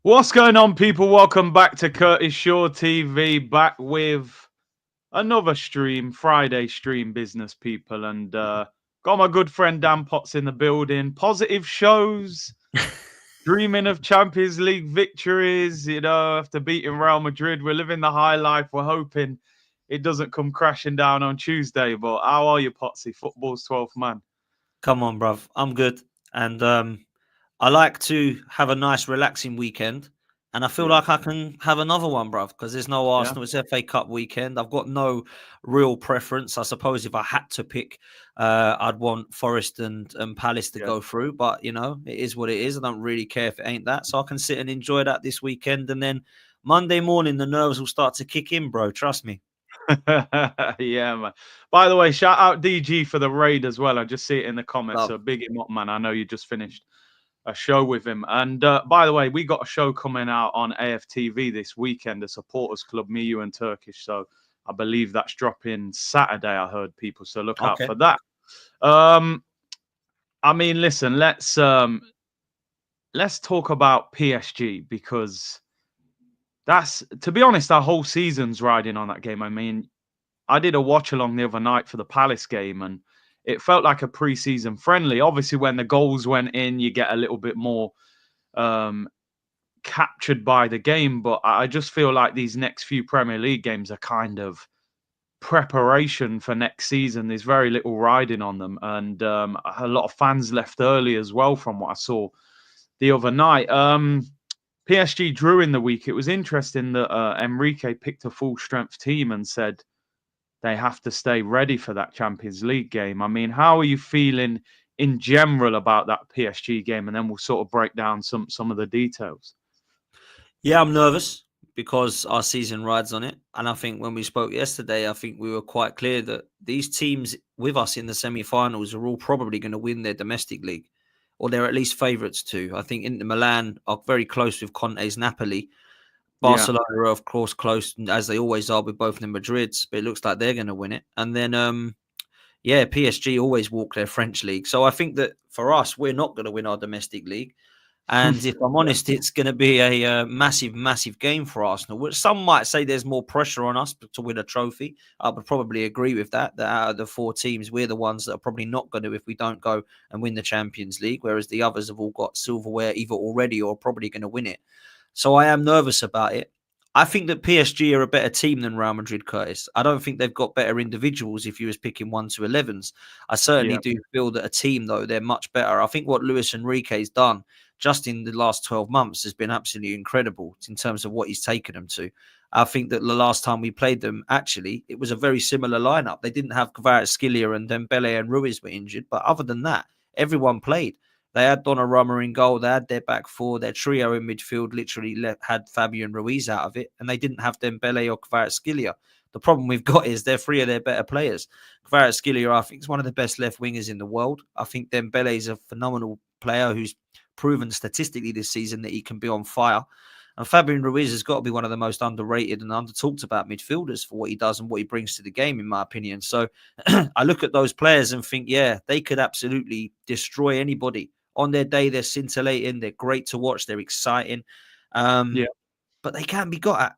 What's going on, people? Welcome back to Curtis Shaw TV, back with another stream, Friday stream, business people. And got my good friend Dan Potts in the building. Positive shows, dreaming of Champions League victories, after beating Real Madrid. We're living the high life. We're hoping it doesn't come crashing down on Tuesday. But how are you, Potsy? Football's 12th man. Come on, bruv. I'm good. And I like to have a nice, relaxing weekend. And I feel like I can have another one, bruv, because there's no Arsenal. It's FA Cup weekend. I've got no real preference. I suppose if I had to pick, I'd want Forest and Palace to go through. But, it is what it is. I don't really care if it ain't that. So I can sit and enjoy that this weekend. And then Monday morning, the nerves will start to kick in, bro. Trust me. Yeah, man. By the way, shout out DG for the raid as well. I just see it in the comments. Love. So big him up, man. I know you just finished a show with him. And by the way, we got a show coming out on AFTV this weekend, the Supporters Club, me, you, and Turkish. So I believe that's dropping Saturday, I heard people. So look out for that. I mean, listen, let's talk about PSG, because that's, to be honest, our whole season's riding on that game. I mean, I did a watch along the other night for the Palace game, and it felt like a pre-season friendly. Obviously, when the goals went in, you get a little bit more captured by the game. But I just feel like these next few Premier League games are kind of preparation for next season. There's very little riding on them, and a lot of fans left early as well, from what I saw the other night. PSG drew in the week. It was interesting that Enrique picked a full-strength team and said they have to stay ready for that Champions League game. I mean, how are you feeling in general about that PSG game? And then we'll sort of break down some of the details. Yeah, I'm nervous because our season rides on it. And I think when we spoke yesterday, I think we were quite clear that these teams with us in the semi-finals are all probably going to win their domestic league, or they're at least favourites to. I think Inter Milan are very close with Conte's Napoli. Barcelona are, of course, close, as they always are with both the Madrids, but it looks like they're going to win it. And then, PSG always walk their French league. So I think that for us, we're not going to win our domestic league. And if I'm honest, it's going to be a massive, massive game for Arsenal. Which some might say there's more pressure on us to win a trophy. I would probably agree with that. That out of the four teams, we're the ones that are probably not going to if we don't go and win the Champions League, whereas the others have all got silverware either already or probably going to win it. So I am nervous about it. I think that PSG are a better team than Real Madrid, Curtis. I don't think they've got better individuals if you was picking 1 to 11s. I certainly do feel that a team, though, they're much better. I think what Luis Enrique's done just in the last 12 months has been absolutely incredible in terms of what he's taken them to. I think that the last time we played them, actually, it was a very similar lineup. They didn't have Kvaratskhelia and Dembele and Ruiz were injured, but other than that, everyone played. They had Donnarumma in goal. They had their back four. Their trio in midfield literally had Fabian Ruiz out of it, and they didn't have Dembele or Kvaratskhelia. The problem we've got is they're three of their better players. Kvaratskhelia, I think, is one of the best left wingers in the world. I think Dembele is a phenomenal player who's proven statistically this season that he can be on fire. And Fabian Ruiz has got to be one of the most underrated and under-talked about midfielders for what he does and what he brings to the game, in my opinion. So I look at those players and think, yeah, they could absolutely destroy anybody. On their day, they're scintillating. They're great to watch. They're exciting. But they can be got at.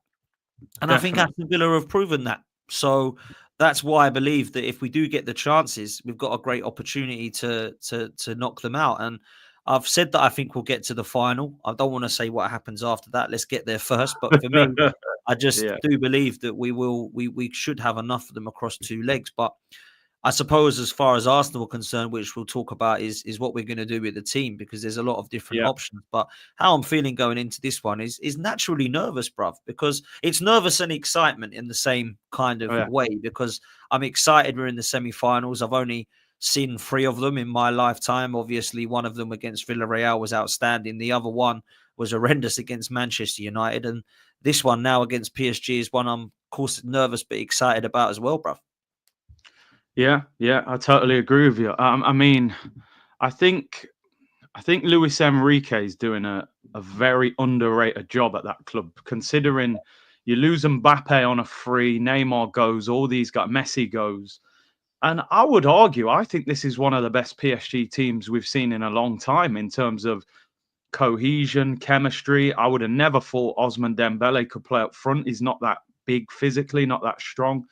And definitely. I think Aston Villa have proven that. So that's why I believe that if we do get the chances, we've got a great opportunity to knock them out. And I've said that I think we'll get to the final. I don't want to say what happens after that. Let's get there first. But for me, I just do believe that we should have enough of them across 2 legs. But I suppose as far as Arsenal are concerned, which we'll talk about, is what we're going to do with the team, because there's a lot of different options. But how I'm feeling going into this one is naturally nervous, bruv, because it's nervous and excitement in the same kind of way, because I'm excited we're in the semi-finals. I've only seen 3 of them in my lifetime. Obviously, one of them against Villarreal was outstanding. The other one was horrendous against Manchester United. And this one now against PSG is one I'm, of course, nervous but excited about as well, bruv. Yeah, I totally agree with you. I mean, I think Luis Enrique is doing a very underrated job at that club, considering you lose Mbappe on a free, Neymar goes, all these guys, Messi goes. And I would argue, I think this is one of the best PSG teams we've seen in a long time in terms of cohesion, chemistry. I would have never thought Osman Dembele could play up front. He's not that big physically, not that strong.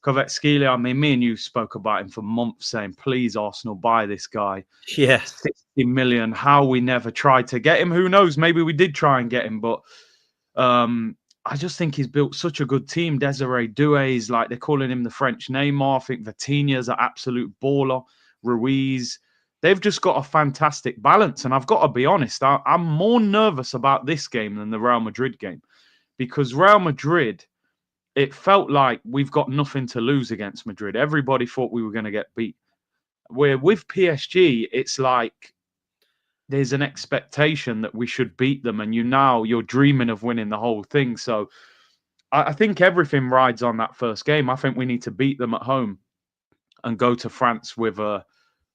Kvaratskhelia, I mean, me and you spoke about him for months saying, please, Arsenal, buy this guy. Yeah. 60 million. How we never tried to get him. Who knows? Maybe we did try and get him, but I just think he's built such a good team. Desiree Doué, like they're calling him the French Neymar. I think Vitinha's an absolute baller. Ruiz. They've just got a fantastic balance. And I've got to be honest, I'm more nervous about this game than the Real Madrid game. Because Real Madrid, it felt like we've got nothing to lose against Madrid. Everybody thought we were going to get beat. Where with PSG, it's like there's an expectation that we should beat them, and you're dreaming of winning the whole thing. So I think everything rides on that first game. I think we need to beat them at home and go to France with a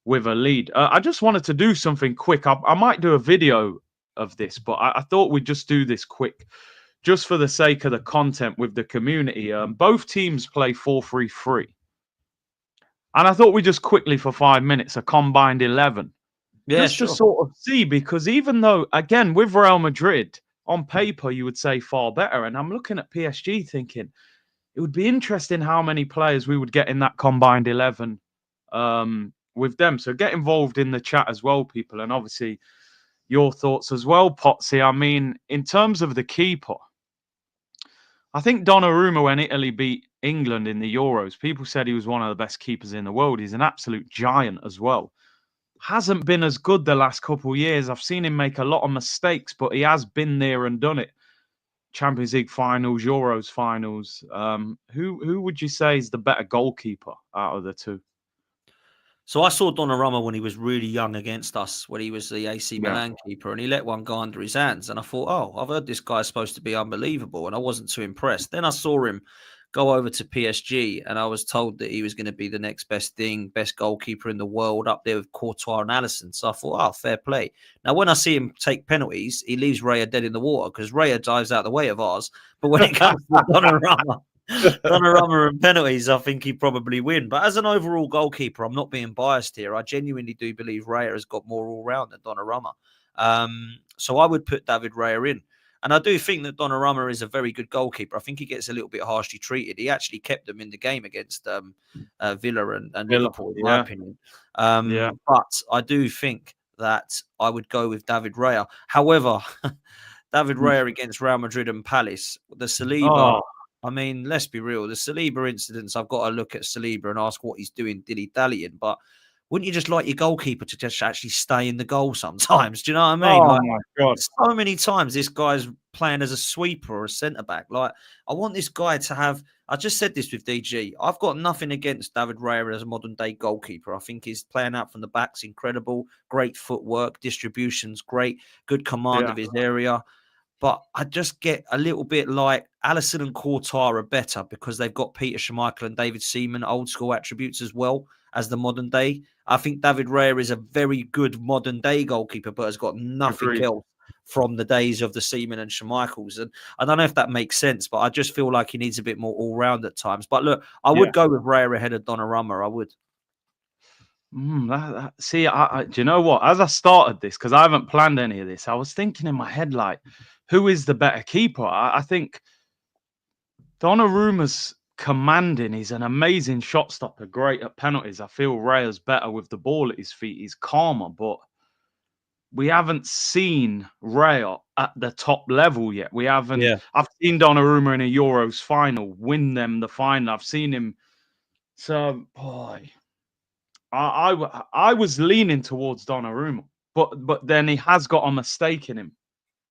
lead. I just wanted to do something quick. I might do a video of this, but I thought we'd just do this quick, just for the sake of the content with the community. Both teams play 4-3-3. And I thought we just quickly for 5 minutes, a combined 11. Yeah, just to sort of see, because even though, again, with Real Madrid, on paper, you would say far better. And I'm looking at PSG thinking, it would be interesting how many players we would get in that combined 11 with them. So get involved in the chat as well, people. And obviously, your thoughts as well, Potsy. I mean, in terms of the keeper, I think Donnarumma, when Italy beat England in the Euros, people said he was one of the best keepers in the world. He's an absolute giant as well. Hasn't been as good the last couple of years. I've seen him make a lot of mistakes, but he has been there and done it. Champions League finals, Euros finals. Who would you say is the better goalkeeper out of the two? So I saw Donnarumma when he was really young against us, when he was the AC Milan keeper, and he let one go under his hands. And I thought, oh, I've heard this guy's supposed to be unbelievable, and I wasn't too impressed. Then I saw him go over to PSG, and I was told that he was going to be the next best thing, best goalkeeper in the world, up there with Courtois and Alisson. So I thought, oh, fair play. Now, when I see him take penalties, he leaves Raya dead in the water because Raya dives out the way of ours. But when it comes to Donnarumma and penalties, I think he'd probably win. But as an overall goalkeeper, I'm not being biased here. I genuinely do believe Raya has got more all-round than Donnarumma. So I would put David Raya in. And I do think that Donnarumma is a very good goalkeeper. I think he gets a little bit harshly treated. He actually kept them in the game against Villa and Liverpool, in my opinion. But I do think that I would go with David Raya. However, David Raya against Real Madrid and Palace, the Saliba... I mean, let's be real. The Saliba incidents, I've got to look at Saliba and ask what he's doing dilly-dallying. But wouldn't you just like your goalkeeper to just actually stay in the goal sometimes? Do you know what I mean? Oh, my God. So many times this guy's playing as a sweeper or a centre-back. Like, I want this guy to have... I just said this with DG. I've got nothing against David Raya as a modern-day goalkeeper. I think his playing out from the back's incredible. Great footwork. Distribution's great. Good command of his area. But I just get a little bit like Alisson and Courtois are better because they've got Peter Schmeichel and David Seaman, old school attributes as well as the modern day. I think David Raya is a very good modern day goalkeeper, but has got nothing else from the days of the Seaman and Schmeichels. And I don't know if that makes sense, but I just feel like he needs a bit more all round at times. But look, I would go with Raya ahead of Donnarumma. I would. See, do you know what? As I started this, because I haven't planned any of this, I was thinking in my head, like, who is the better keeper? I think Donnarumma's commanding. He's an amazing shot stopper, great at penalties. I feel Raya's better with the ball at his feet. He's calmer, but we haven't seen Raya at the top level yet. We haven't. Yeah. I've seen Donnarumma in a Euros final win them the final. I've seen him. So, boy. I was leaning towards Donnarumma, but then he has got a mistake in him.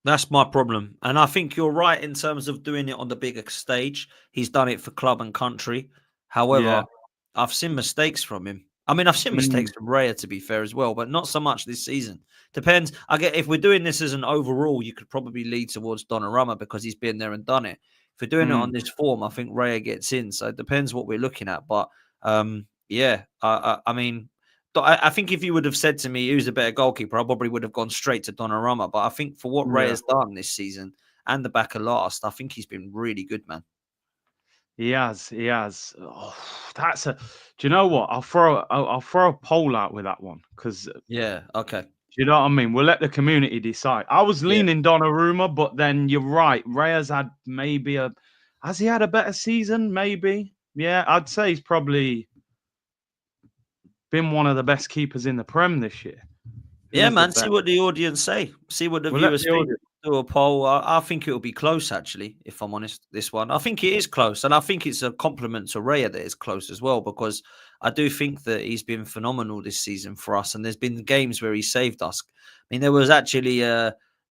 That's my problem. And I think you're right in terms of doing it on the bigger stage. He's done it for club and country. However, I've seen mistakes from him. I mean, I've seen mistakes from Raya, to be fair, as well, but not so much this season. Depends. I get if we're doing this as an overall, you could probably lead towards Donnarumma because he's been there and done it. If we're doing it on this form, I think Raya gets in. So it depends what we're looking at. But I mean, I think if you would have said to me who's a better goalkeeper, I probably would have gone straight to Donnarumma. But I think for what Raya's done this season and the back of last, I think he's been really good, man. He has. Oh, do you know what? I'll throw a poll out with that one because okay. you know what I mean? We'll let the community decide. I was leaning Donnarumma, but then you're right. Reyes had maybe has he had a better season? Maybe. Yeah, I'd say he's probably been one of the best keepers in the Prem this year. Yeah, Who's the man. See best? what the audience say. See what the We'll let viewers the think. audience. Do a poll. I think it'll be close, actually, if I'm honest. This one, I think it is close, and I think it's a compliment to Raya that it's close as well, because I do think that he's been phenomenal this season for us, and there's been games where he saved us. I mean, there was actually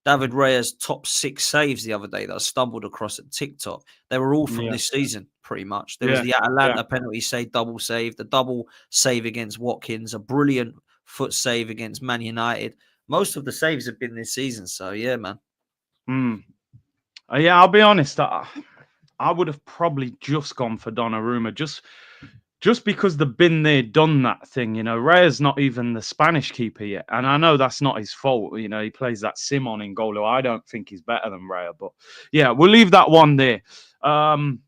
David Raya's top 6 saves the other day that I stumbled across at TikTok. They were all from this season, pretty much. There was the Atalanta penalty save, double save, the double save against Watkins, a brilliant foot save against Man United. Most of the saves have been this season. So, yeah, man. Yeah, I'll be honest. I would have probably just gone for Donnarumma, just because they've been there, done that thing. You know, Raya's not even the Spanish keeper yet. And I know that's not his fault. You know, he plays that Simon in goal, who I don't think he's better than Raya. But, yeah, we'll leave that one there. Do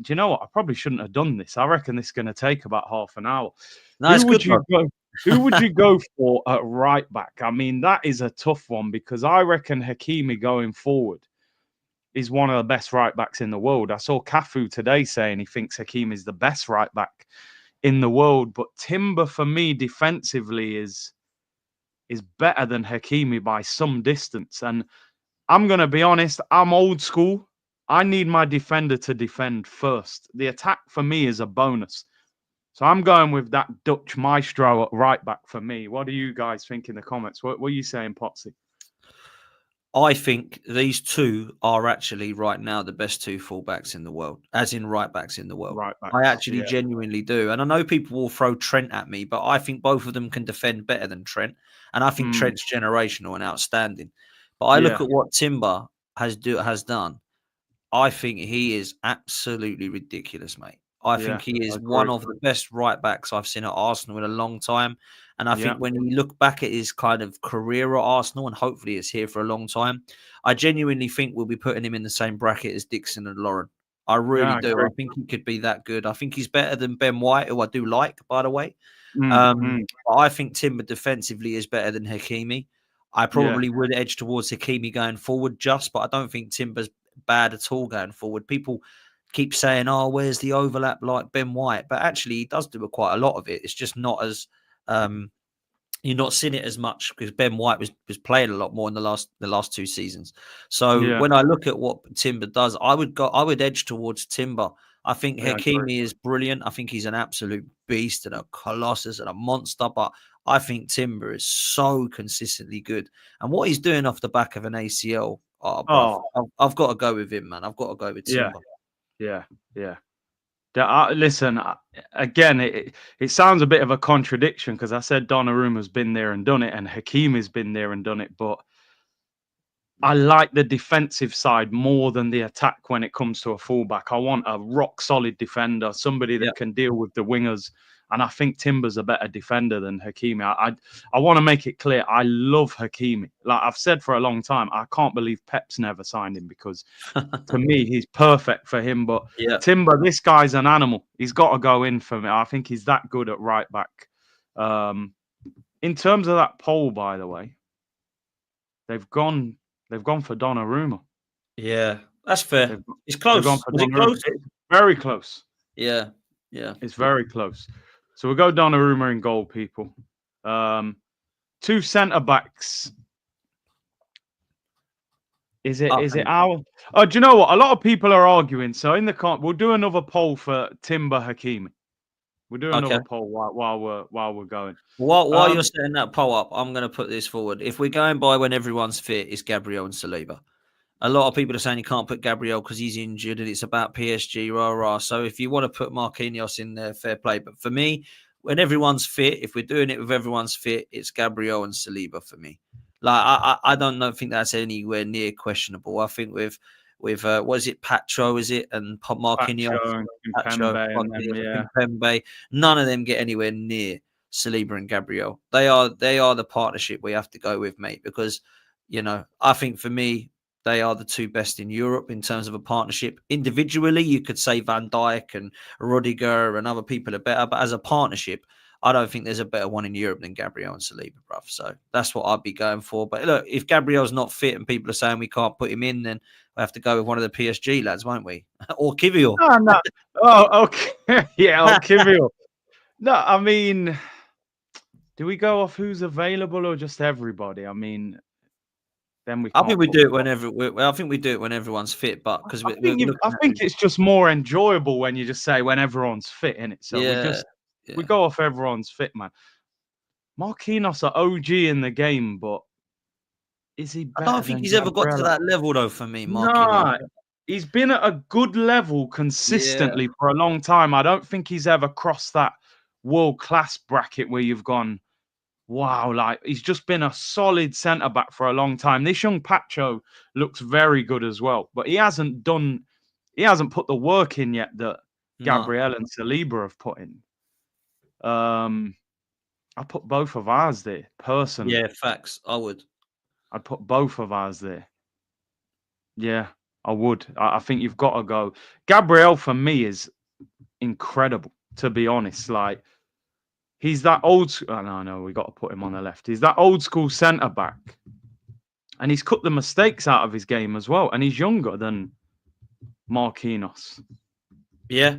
you know what? I probably shouldn't have done this. I reckon this is going to take about half an hour. No, Who it's would good, you bro. go? Who would you go for at right back? I mean, that is a tough one, because I reckon Hakimi going forward is one of the best right backs in the world. I saw Cafu today saying he thinks Hakimi is the best right back in the world. But Timber, for me, defensively is better than Hakimi by some distance. And I'm going to be honest, I'm old school. I need my defender to defend first. The attack for me is a bonus. So I'm going with that Dutch maestro at right back for me. What do you guys think in the comments? What are you saying, Potsy? I think these two are actually right now the best 2 fullbacks in the world, as in right backs in the world. Right backs, I actually yeah. genuinely do. And I know people will throw Trent at me, but I think both of them can defend better than Trent. And I think Trent's generational and outstanding. But I look at what Timber has done. I think he is absolutely ridiculous, mate. I think he is one of the best right backs I've seen at Arsenal in a long time. And I think when you look back at his kind of career at Arsenal, and hopefully it's here for a long time, I genuinely think we'll be putting him in the same bracket as Dixon and Lauren. I really do. I think he could be that good. I think he's better than Ben White, who I do like, by the way. But I think Timber defensively is better than Hakimi. I probably would edge towards Hakimi going forward but I don't think Timber's bad at all going forward. People keep saying, oh, where's the overlap like Ben White? But actually, he does do quite a lot of it. It's just not as you're not seeing it as much, because Ben White was playing a lot more in the last 2 seasons. So when I look at what Timber does, I would edge towards Timber. I think Hakimi is brilliant. I think he's an absolute beast and a colossus and a monster. But I think Timber is so consistently good. And what he's doing off the back of an ACL, bro, I've got to go with him, man. I've got to go with Timber. Yeah. Listen, again, it sounds a bit of a contradiction, because I said Donnarumma's been there and done it, and Hakimi's been there and done it. But I like the defensive side more than the attack when it comes to a fullback. I want a rock-solid defender, somebody that can deal with the wingers. And I think Timber's a better defender than Hakimi. I want to make it clear, I love Hakimi. Like I've said for a long time, I can't believe Pep's never signed him, because to me, he's perfect for him. But Timber, this guy's an animal. He's got to go in for me. I think he's that good at right back. In terms of that poll, by the way, they've gone for Donnarumma. Yeah, that's fair. It's close. Was it close? It's very close. Yeah. It's very close. So we'll go Donnarumma in goal, people. 2 centre backs. Is it our? Oh, do you know what? A lot of people are arguing. So in the we'll do another poll for Timber Hakimi. We'll do another poll while we're going. While you're setting that poll up, I'm going to put this forward. If we're going by when everyone's fit, it's Gabriel and Saliba. A lot of people are saying you can't put Gabriel because he's injured and it's about PSG, rah. So if you want to put Marquinhos in there, fair play. But for me, when everyone's fit, if we're doing it with everyone's fit, it's Gabriel and Saliba for me. Like I don't think that's anywhere near questionable. I think with what is it, Pacho, is it, and Marquinhos, and Pembe, none of them get anywhere near Saliba and Gabriel. They are the partnership we have to go with, mate, because I think for me, they are the 2 best in Europe in terms of a partnership. Individually, you could say Van Dijk and Rudiger and other people are better, but as a partnership, I don't think there's a better one in Europe than Gabriel and Saliba, bruv. So that's what I'd be going for. But look, if Gabriel's not fit and people are saying we can't put him in, then we have to go with one of the PSG lads, won't we? Or Kivior. No, no. Oh, okay. Yeah, I'll give you. No, I mean, do we go off who's available or just everybody? I mean, then we I can't think we put do it whenever. I think we do it when everyone's fit, but because we're looking I at think it's just more enjoyable when you just say when everyone's fit in it. So yeah. we go off everyone's fit, man. Marquinhos are OG in the game, but is he I better don't think than he's ever got to Gabriella? that level though. For me, Marquinhos. Nah, he's been at a good level Yeah, consistently for a long time. I don't think he's ever crossed that world class bracket where you've gone, wow, like he's just been a solid centre back for a long time. This young Pacho looks very good as well, but he hasn't put the work in yet that no. Gabriel and Saliba have put in. I put both of ours there Yeah, personally. facts. I would. I'd put both of ours there. Yeah, I would. I think you've got to go. Gabriel for me is incredible, to be honest. Like he's that old. Oh, no, we got to put him on the left. He's that old school centre back, and he's cut the mistakes out of his game as well. And he's younger than Marquinhos. Yeah,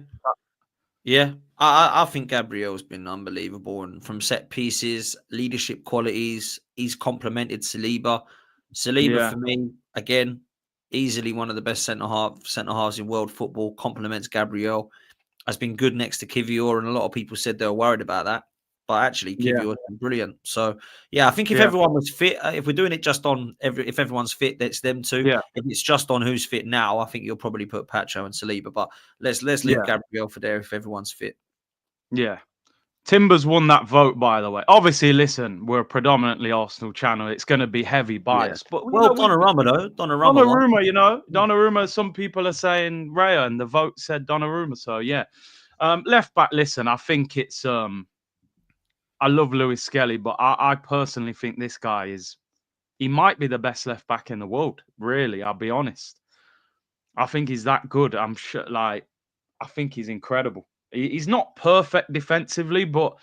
yeah. I think Gabriel's been unbelievable, and from set pieces, leadership qualities, he's complemented Saliba. Saliba Yeah, for me, again, easily one of the best centre halves in world football. Complements Gabriel. Has been good next to Kivior, and a lot of people said they were worried about that. But actually, yeah, Kivior's been brilliant. So, yeah, I think if yeah, everyone was fit, if we're doing it just on if everyone's fit, that's them too. yeah, If it's just on who's fit now, I think you'll probably put Pacho and Saliba. But let's leave yeah, Gabriel for there if everyone's fit. yeah. Timbers won that vote, by the way. Obviously, listen, we're a predominantly Arsenal channel. It's going to be heavy Yeah. bias, but Well, Donnarumma though, Donnarumma one. Donnarumma, Donnarumma. Some people are saying Raya, and the vote said Donnarumma. So yeah, left back. Listen, I think it's I love Lewis Skelly, but I personally think this guy he might be the best left back in the world. Really, I'll be honest. I think he's that good. I'm sure. Like, I think he's incredible. He's not perfect defensively, but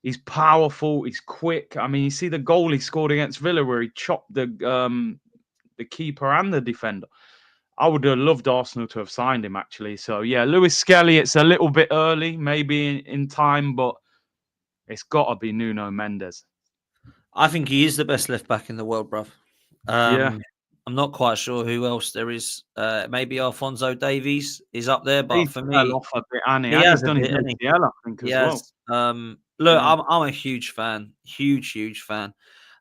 he's powerful. He's quick. I mean, you see the goal he scored against Villa where he chopped the keeper and the defender. I would have loved Arsenal to have signed him, actually. So, yeah, Lewis Skelly, it's a little bit early, maybe in time, but it's got to be Nuno Mendes. I think he is the best left back in the world, bruv. Yeah. I'm not quite sure who else there is. Maybe Alphonso Davies is up there, but He for fell me, off a bit, and he and has he's a done his bit, hasn't he? ACL, I think, as well. Yes. Look, Yeah. I'm a huge fan, huge fan.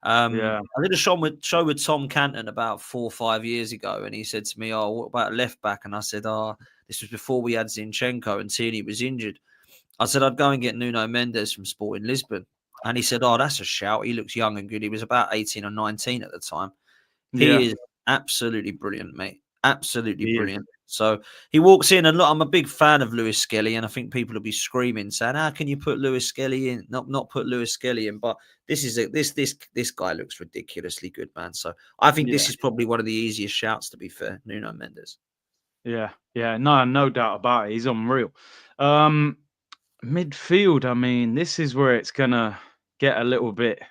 Yeah. I did a show with Tom Canton about 4 or 5 years ago, and he said to me, "Oh, what about left back?" And I said, "Oh, this was before we had Zinchenko and Tierney was injured." I said, "I'd go and get Nuno Mendes from Sporting Lisbon," and he said, "Oh, that's a shout. He looks young and good. He was about 18 or 19 at the time. Yeah. He is absolutely brilliant, mate. Absolutely He is. brilliant." So he walks in, and look, I'm a big fan of Lewis Skelly, and I think people will be screaming, saying, "How can you put Lewis Skelly in? Not put Lewis Skelly in?" But this guy looks ridiculously good, man. So I think Yeah. this is probably one of the easiest shouts, to be fair. Nuno Mendes. Yeah. Yeah. No doubt about it. He's unreal. Midfield, I mean, this is where it's gonna get a little bit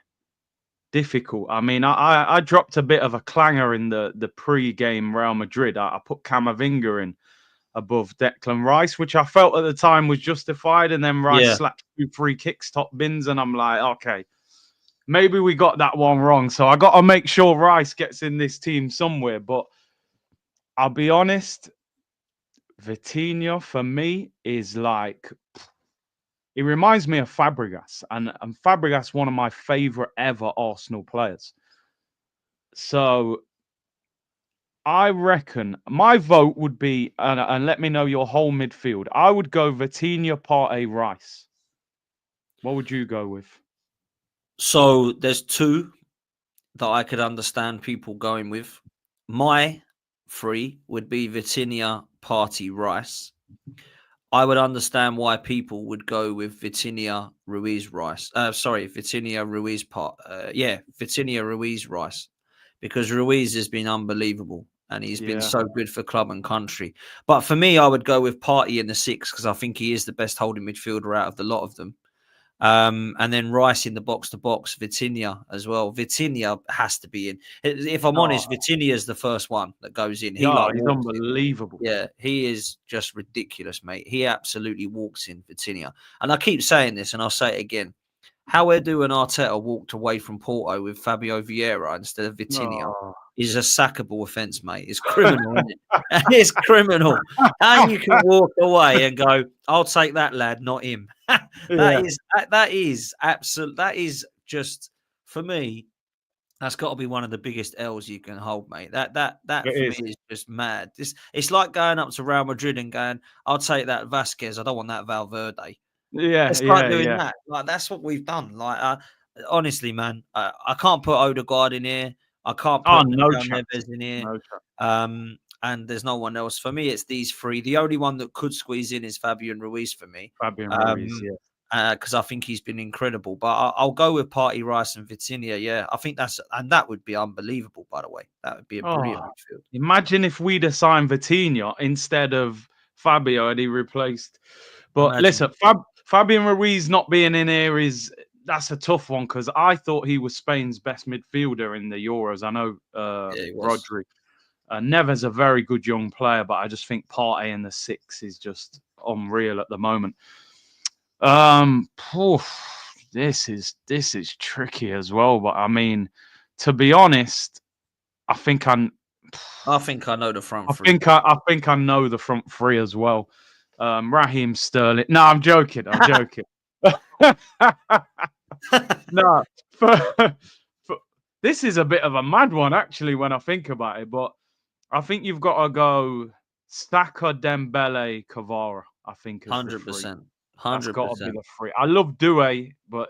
difficult. I mean, I dropped a bit of a clanger in the pre-game Real Madrid. I put Camavinga in above Declan Rice, which I felt at the time was justified, and then Rice Yeah, slapped 2 free kicks, top bins, and I'm like, okay, maybe we got that one wrong. So I got to make sure Rice gets in this team somewhere. But I'll be honest, Vitinha for me is like he reminds me of Fabregas, and Fabregas one of my favorite ever Arsenal players. So I reckon my vote would be, and let me know your whole midfield. I would go Vitinha, Partey, Rice. What would you go with? so there's two that I could understand people going with. My three would be Vitinha, Party, Rice. I would understand why people would go with Vitinha, Ruiz, Rice. Vitinha, Ruiz, Vitinha, Ruiz, Rice, because Ruiz has been unbelievable and he's been Yeah, so good for club and country. But for me, I would go with Party in the 6 because I think he is the best holding midfielder out of the lot of them. And then Rice in the box to box, Vitinha as well. Vitinha has to be in. If I'm honest, Vitinha is the first one that goes in. He Yeah, like he's walks in. unbelievable. Yeah, he is just ridiculous, mate. He absolutely walks in, Vitinha. And I keep saying this, and I'll say it again. How Edu and Arteta walked away from Porto with Fabio Vieira instead of Vitinha is a sackable offence, mate. It's criminal, isn't it? It's criminal. How you can walk away and go, "I'll take that lad, not him." that is absolute. That is just for me. That's got to be one of the biggest L's you can hold, mate. That for me is just mad. It's like going up to Real Madrid and going, "I'll take that Vasquez. I don't want that Valverde." It's like doing that. Like that's what we've done. Like honestly, man, I can't put Odegaard in here. I can't put Neves in here. And there's no one else. For me, it's these three. The only one that could squeeze in is Fabian Ruiz for me. Ruiz, yeah. Because I think he's been incredible. But I'll go with Partey, Rice, and Vitinha. Yeah, I think that would be unbelievable. By the way, that would be a brilliant midfield. Imagine if we'd assigned Vitinha instead of Fabio and he replaced. But listen, Fabian Ruiz not being in here that's a tough one because I thought he was Spain's best midfielder in the Euros. I know Rodri. Neves a very good young player, but I just think Partey in the 6 is just unreal at the moment. This is tricky as well. But I mean, to be honest, I think I know the front three. I think I know the front three as well. Raheem Sterling. No, I'm joking. No, this is a bit of a mad one actually when I think about it. But I think you've got to go Saka, Dembele, Kvara. I think 100%. That's got to be the three. I love Doué, but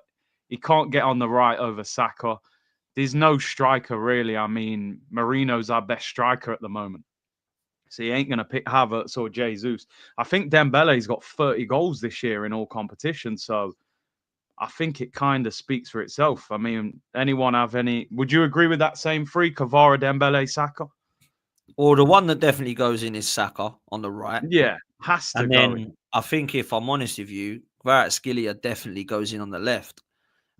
he can't get on the right over Saka. There's no striker really. I mean, Marino's our best striker at the moment. So he ain't going to pick Havertz or Jesus. I think Dembele's got 30 goals this year in all competitions. So I think it kind of speaks for itself. I mean, anyone have any... Would you agree with that same three? Kvara, Dembele, Saka? Well, the one that definitely goes in is Saka on the right. Yeah, has to and go then in. I think if I'm honest with you, Kvaratskhelia definitely goes in on the left.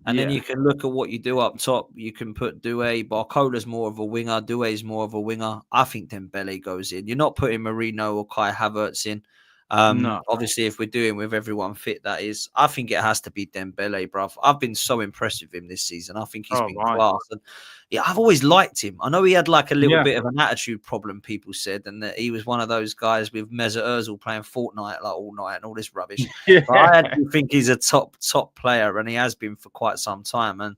And then you can look at what you do up top. You can put Doué. Barcola's more of a winger. Doué's more of a winger. I think Dembele goes in. You're not putting Marino or Kai Havertz in. No. Obviously, if we're doing with everyone fit, that is. I think it has to be Dembele, bruv. I've been so impressed with him this season. I think he's been class. And yeah, I've always liked him. I know he had like a little bit of an attitude problem, people said, and that he was one of those guys with Mesut Ozil playing Fortnite like all night and all this rubbish. But I actually think he's a top player, and he has been for quite some time. And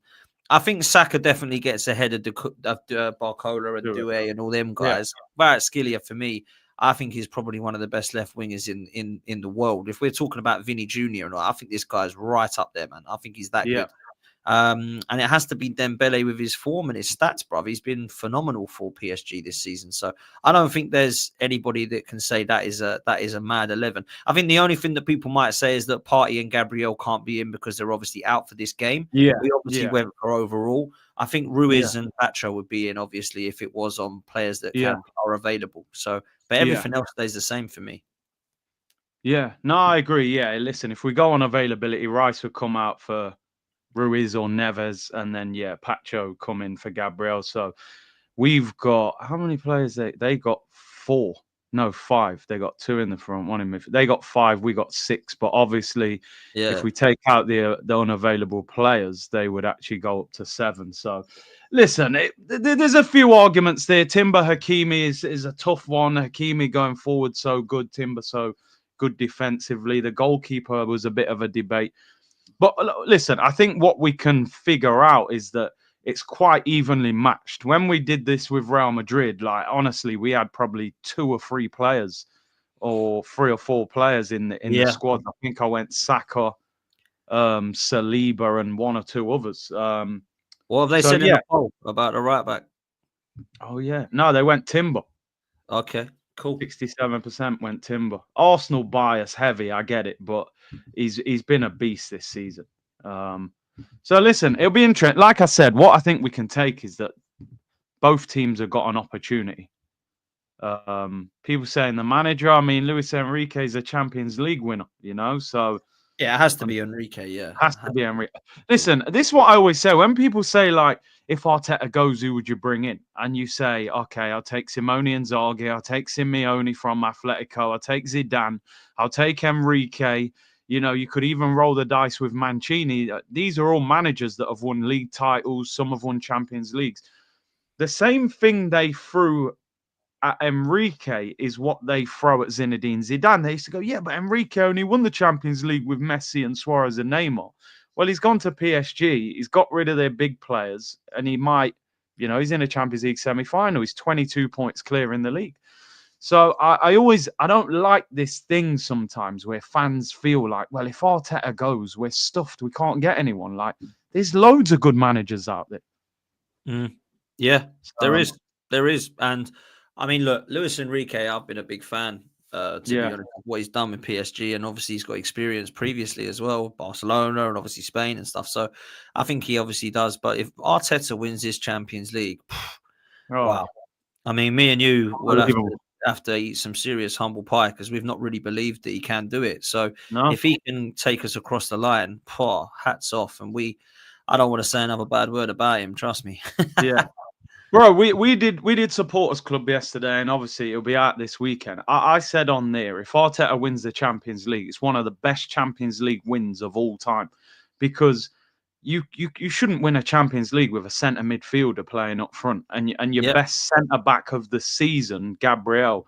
I think Saka definitely gets ahead of Barcola and Doué and all them guys. Kvaratskhelia, for me, I think he's probably one of the best left wingers in the world. If we're talking about Vinny Jr., I think this guy's right up there, man. I think he's that good. And it has to be Dembele with his form and his stats, bruv. He's been phenomenal for PSG this season. So I don't think there's anybody that can say that is a mad 11. I think the only thing that people might say is that Partey and Gabriel can't be in because they're obviously out for this game. We obviously went for overall. I think Ruiz and Pacho would be in, obviously, if it was on players that are available. So, but everything else stays the same for me. Yeah, no, I agree. Yeah, listen, if we go on availability, Rice would come out for Ruiz or Neves, and then Pacho come in for Gabriel. So we've got how many players? They got 4, no 5. They got 2 in the front, 1 in midfield. They got 5. We got 6. But obviously, if we take out the unavailable players, they would actually go up to 7. So listen, there's a few arguments there. Timber Hakimi is a tough one. Hakimi going forward so good. Timber so good defensively. The goalkeeper was a bit of a debate. But listen, I think what we can figure out is that it's quite evenly matched. When we did this with Real Madrid, like honestly, we had probably 2 or 3 players or 3 or 4 players in the squad. I think I went Saka, Saliba, and 1 or 2 others. What have they said in the poll about the right back? Oh, yeah. No, they went Timber. Okay, cool. 67% went Timber. Arsenal bias heavy, I get it, but he's been a beast this season. So listen, it'll be interesting. Like I said, what I think we can take is that both teams have got an opportunity. People saying the manager, I mean, Luis Enrique is a Champions League winner, so Yeah, it has to be Enrique. Yeah, Has to be Enrique. Listen, this is what I always say. When people say, like, if Arteta goes, who would you bring in? And you say, okay, I'll take Simone Inzaghi, I'll take Simeone from Atletico, I'll take Zidane, I'll take Enrique. You know, you could even roll the dice with Mancini. These are all managers that have won league titles. Some have won Champions Leagues. The same thing they threw at Enrique is what they throw at Zinedine Zidane. They used to go, yeah, but Enrique only won the Champions League with Messi and Suarez and Neymar. Well, he's gone to PSG. He's got rid of their big players, and he might, you know, he's in a Champions League semi-final. He's 22 points clear in the league. So I don't like this thing sometimes where fans feel like, well, if Arteta goes, we're stuffed. We can't get anyone. Like, there's loads of good managers out there. Yeah, there is. There is. And I mean, look, Luis Enrique, I've been a big fan, to be honest, of what he's done with PSG. And obviously, he's got experience previously as well, Barcelona and obviously Spain and stuff. So I think he obviously does. But if Arteta wins this Champions League, wow. I mean, me and you will have to eat some serious humble pie because we've not really believed that he can do it. So if he can take us across the line, hats off. And I don't want to say another bad word about him. Trust me. Yeah. Bro, we did supporters club yesterday, and obviously it'll be out this weekend. I said on there, if Arteta wins the Champions League, it's one of the best Champions League wins of all time, because you shouldn't win a Champions League with a centre midfielder playing up front, and your best centre back of the season, Gabriel,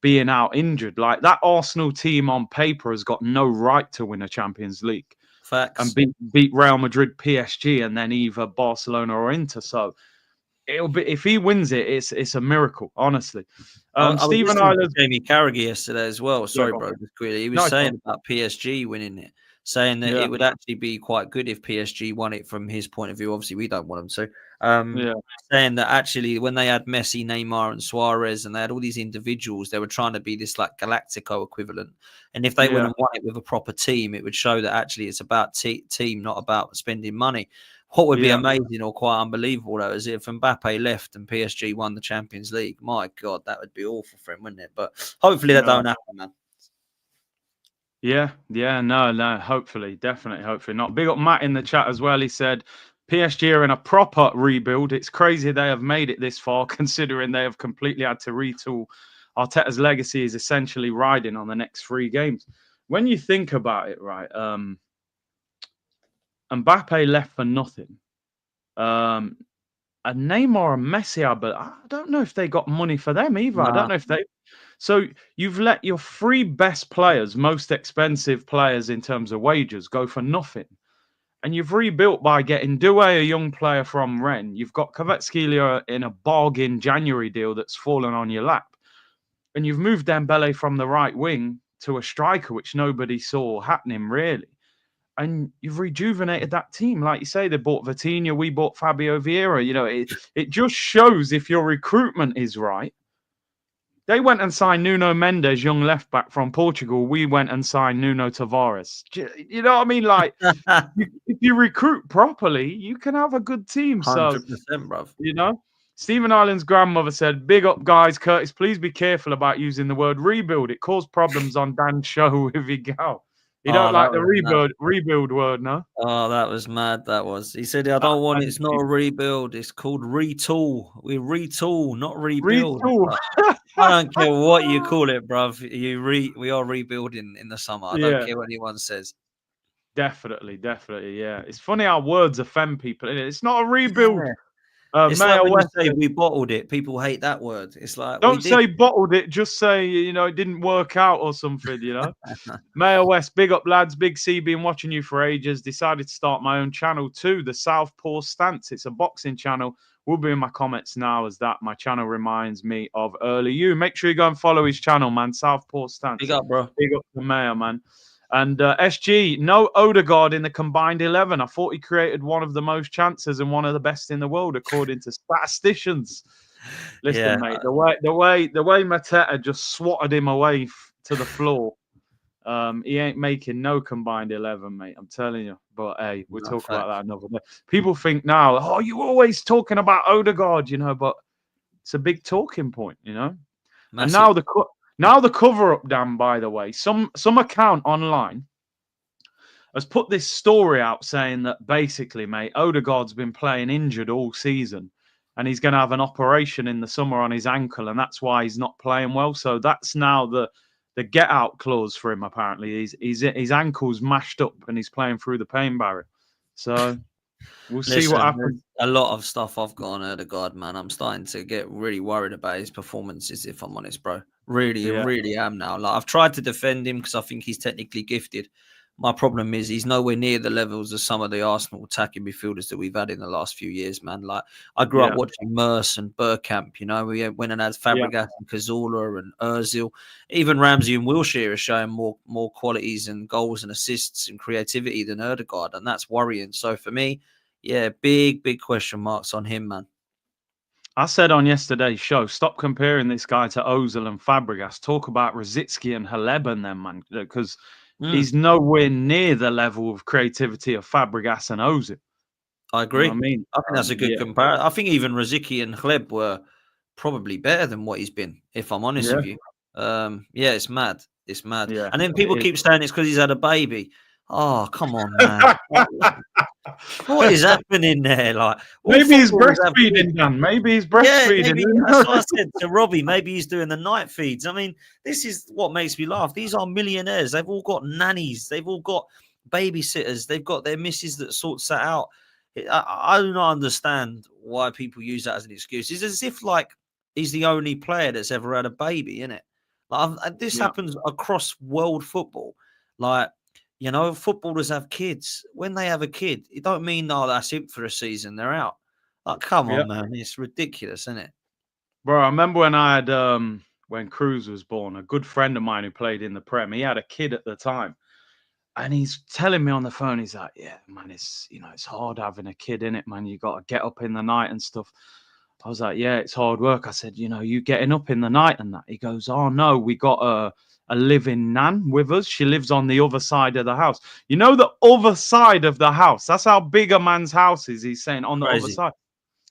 being out injured. Like, that Arsenal team on paper has got no right to win a Champions League. Facts. And beat Real Madrid, PSG, and then either Barcelona or Inter. So it'll be, if he wins it, it's a miracle, honestly. Stephen Ireland, Jamie Carragher yesterday as well. Sorry, bro, just quickly. He was saying about PSG winning it, saying that it would actually be quite good if PSG won it from his point of view. Obviously, we don't want them to. Saying that actually when they had Messi, Neymar, and Suarez, and they had all these individuals, they were trying to be this like Galactico equivalent. And if they went and won it with a proper team, it would show that actually it's about team, not about spending money. What would be amazing or quite unbelievable, though, is if Mbappe left and PSG won the Champions League. My God, that would be awful for him, wouldn't it? But hopefully that don't happen, man. No. Hopefully, definitely, hopefully not. Big up Matt in the chat as well. He said PSG are in a proper rebuild. It's crazy they have made it this far, considering they have completely had to retool. Arteta's legacy is essentially riding on the next 3 games. When you think about it, right? Mbappe left for nothing. And Neymar and Messi, but I don't know if they got money for them either. I don't know if they. So you've let your 3 best players, most expensive players in terms of wages, go for nothing. And you've rebuilt by getting Doué, a young player from Rennes. You've got Kvaratskhelia in a bargain January deal that's fallen on your lap. And you've moved Dembele from the right wing to a striker, which nobody saw happening, really. And you've rejuvenated that team. Like you say, they bought Vitinha, we bought Fabio Vieira. You know, it just shows if your recruitment is right. They went and signed Nuno Mendes, young left back from Portugal. We went and signed Nuno Tavares. You know what I mean? Like, if you recruit properly, you can have a good team. 100%, bruv. You know, Stephen Ireland's grandmother said, "Big up, guys. Curtis, please be careful about using the word rebuild. It caused problems on Dan's show with Igal. You don't like the rebuild word, no?" Oh, that was mad. That was. He said, "I don't want it. It's not a rebuild. It's called retool. We retool, not rebuild." Retool. I don't care what you call it, bruv. We are rebuilding in the summer. I don't care what anyone says. Definitely. Yeah, it's funny how words offend people. It's not a rebuild. It's like when you say we bottled it. People hate that word. It's like, don't say bottled it. Just say, you know, it didn't work out or something. You know. Mayor West, big up, lads. Big C, been watching you for ages. Decided to start my own channel too, the Southpaw Stance. It's a boxing channel. Will be in my comments now, as that my channel reminds me of early you. Make sure you go and follow his channel, man. Southpaw Stance. Big up, bro. Big up to Mayor, man. And SG, no Odegaard in the combined 11. I thought he created one of the most chances and one of the best in the world, according to statisticians. Listen, mate, the way Mateta just swatted him away to the floor. He ain't making no combined 11, mate. I'm telling you. But hey, we'll talk about that another day. People think now, oh, you're always talking about Odegaard, you know, but it's a big talking point, you know. Massive. And now the cover up, Dan, by the way, some account online has put this story out saying that basically, mate, Odegaard's been playing injured all season and he's going to have an operation in the summer on his ankle, and that's why he's not playing well. So that's now the get out clause for him. Apparently, his ankle's mashed up and he's playing through the pain barrier. So we'll see what Listen, happens. a lot of stuff I've got on Odegaard, man. I'm starting to get really worried about his performances, if I'm honest, bro. Really, Yeah, really am now. Like, I've tried to defend him because I think he's technically gifted. My problem is he's nowhere near the levels of some of the Arsenal attacking midfielders that we've had in the last few years, man. Like, I grew up yeah, watching Merce and Bergkamp, you know. We went and had yeah. Fabregas and Cazorla and Ozil. Even Ramsey and Wilshere are showing more qualities and goals and assists and creativity than Odegaard, and that's worrying. So for me, yeah, big question marks on him, man. I said on yesterday's show, stop comparing this guy to Ozil and Fabregas. Talk about Rosicky and Haleb and them, man, because Mm, he's nowhere near the level of creativity of Fabregas and Ozil. I You know agree. what I mean? I think that's a good Yeah, comparison. I think even Rosicky and Hleb were probably better than what he's been, if I'm honest yeah, with you. Yeah, it's mad. It's mad. yeah. And then people It is. keep saying it's because he's had a baby. Oh, come on, man. What is happening there? Like, all Maybe he's footballers have kids. breastfeeding, Dan. Maybe he's Yeah, breastfeeding. maybe Who that's what I knows? said to Robbie. Maybe he's doing the night feeds. I mean, this is what makes me laugh. These are millionaires. They've all got nannies. They've all got babysitters. They've got their missus that sorts that out. I do not understand why people use that as an excuse. It's as if like he's the only player that's ever had a baby, isn't it? Like this Yeah, happens across world football. Like, you know, footballers have kids. When they have a kid, it don't mean, oh, that's it for a season. They're out. Like, come yeah. on, man. It's ridiculous, isn't it? Bro, I remember when I had when Cruz was born, a good friend of mine who played in the Prem, he had a kid at the time. And he's telling me on the phone, he's like, yeah, man, it's hard having a kid, in it, man. You got to get up in the night and stuff. I was like, yeah, it's hard work. I said, you getting up in the night and that. He goes, oh, no, we got a living nan with us. She lives on the other side of the house. You know, the other side of the house. That's how big a man's house is. He's saying on the other Crazy. side.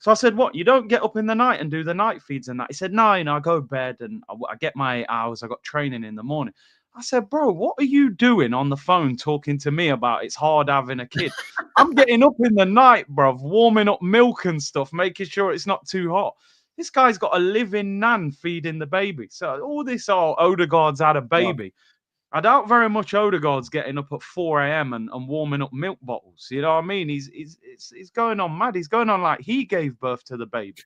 So I said, what? You don't get up in the night and do the night feeds and that? He said, no, I go to bed and I get my 8 hours. I got training in the morning. I said, bro, what are you doing on the phone talking to me about it's hard having a kid? I'm getting up in the night, bro, warming up milk and stuff, making sure it's not too hot. This guy's got a living nan feeding the baby. So all this, Odegaard's had a Wow. baby. I doubt very much Odegaard's getting up at 4 a.m. and warming up milk bottles. You know what I mean? He's going on mad. He's going on like he gave birth to the baby.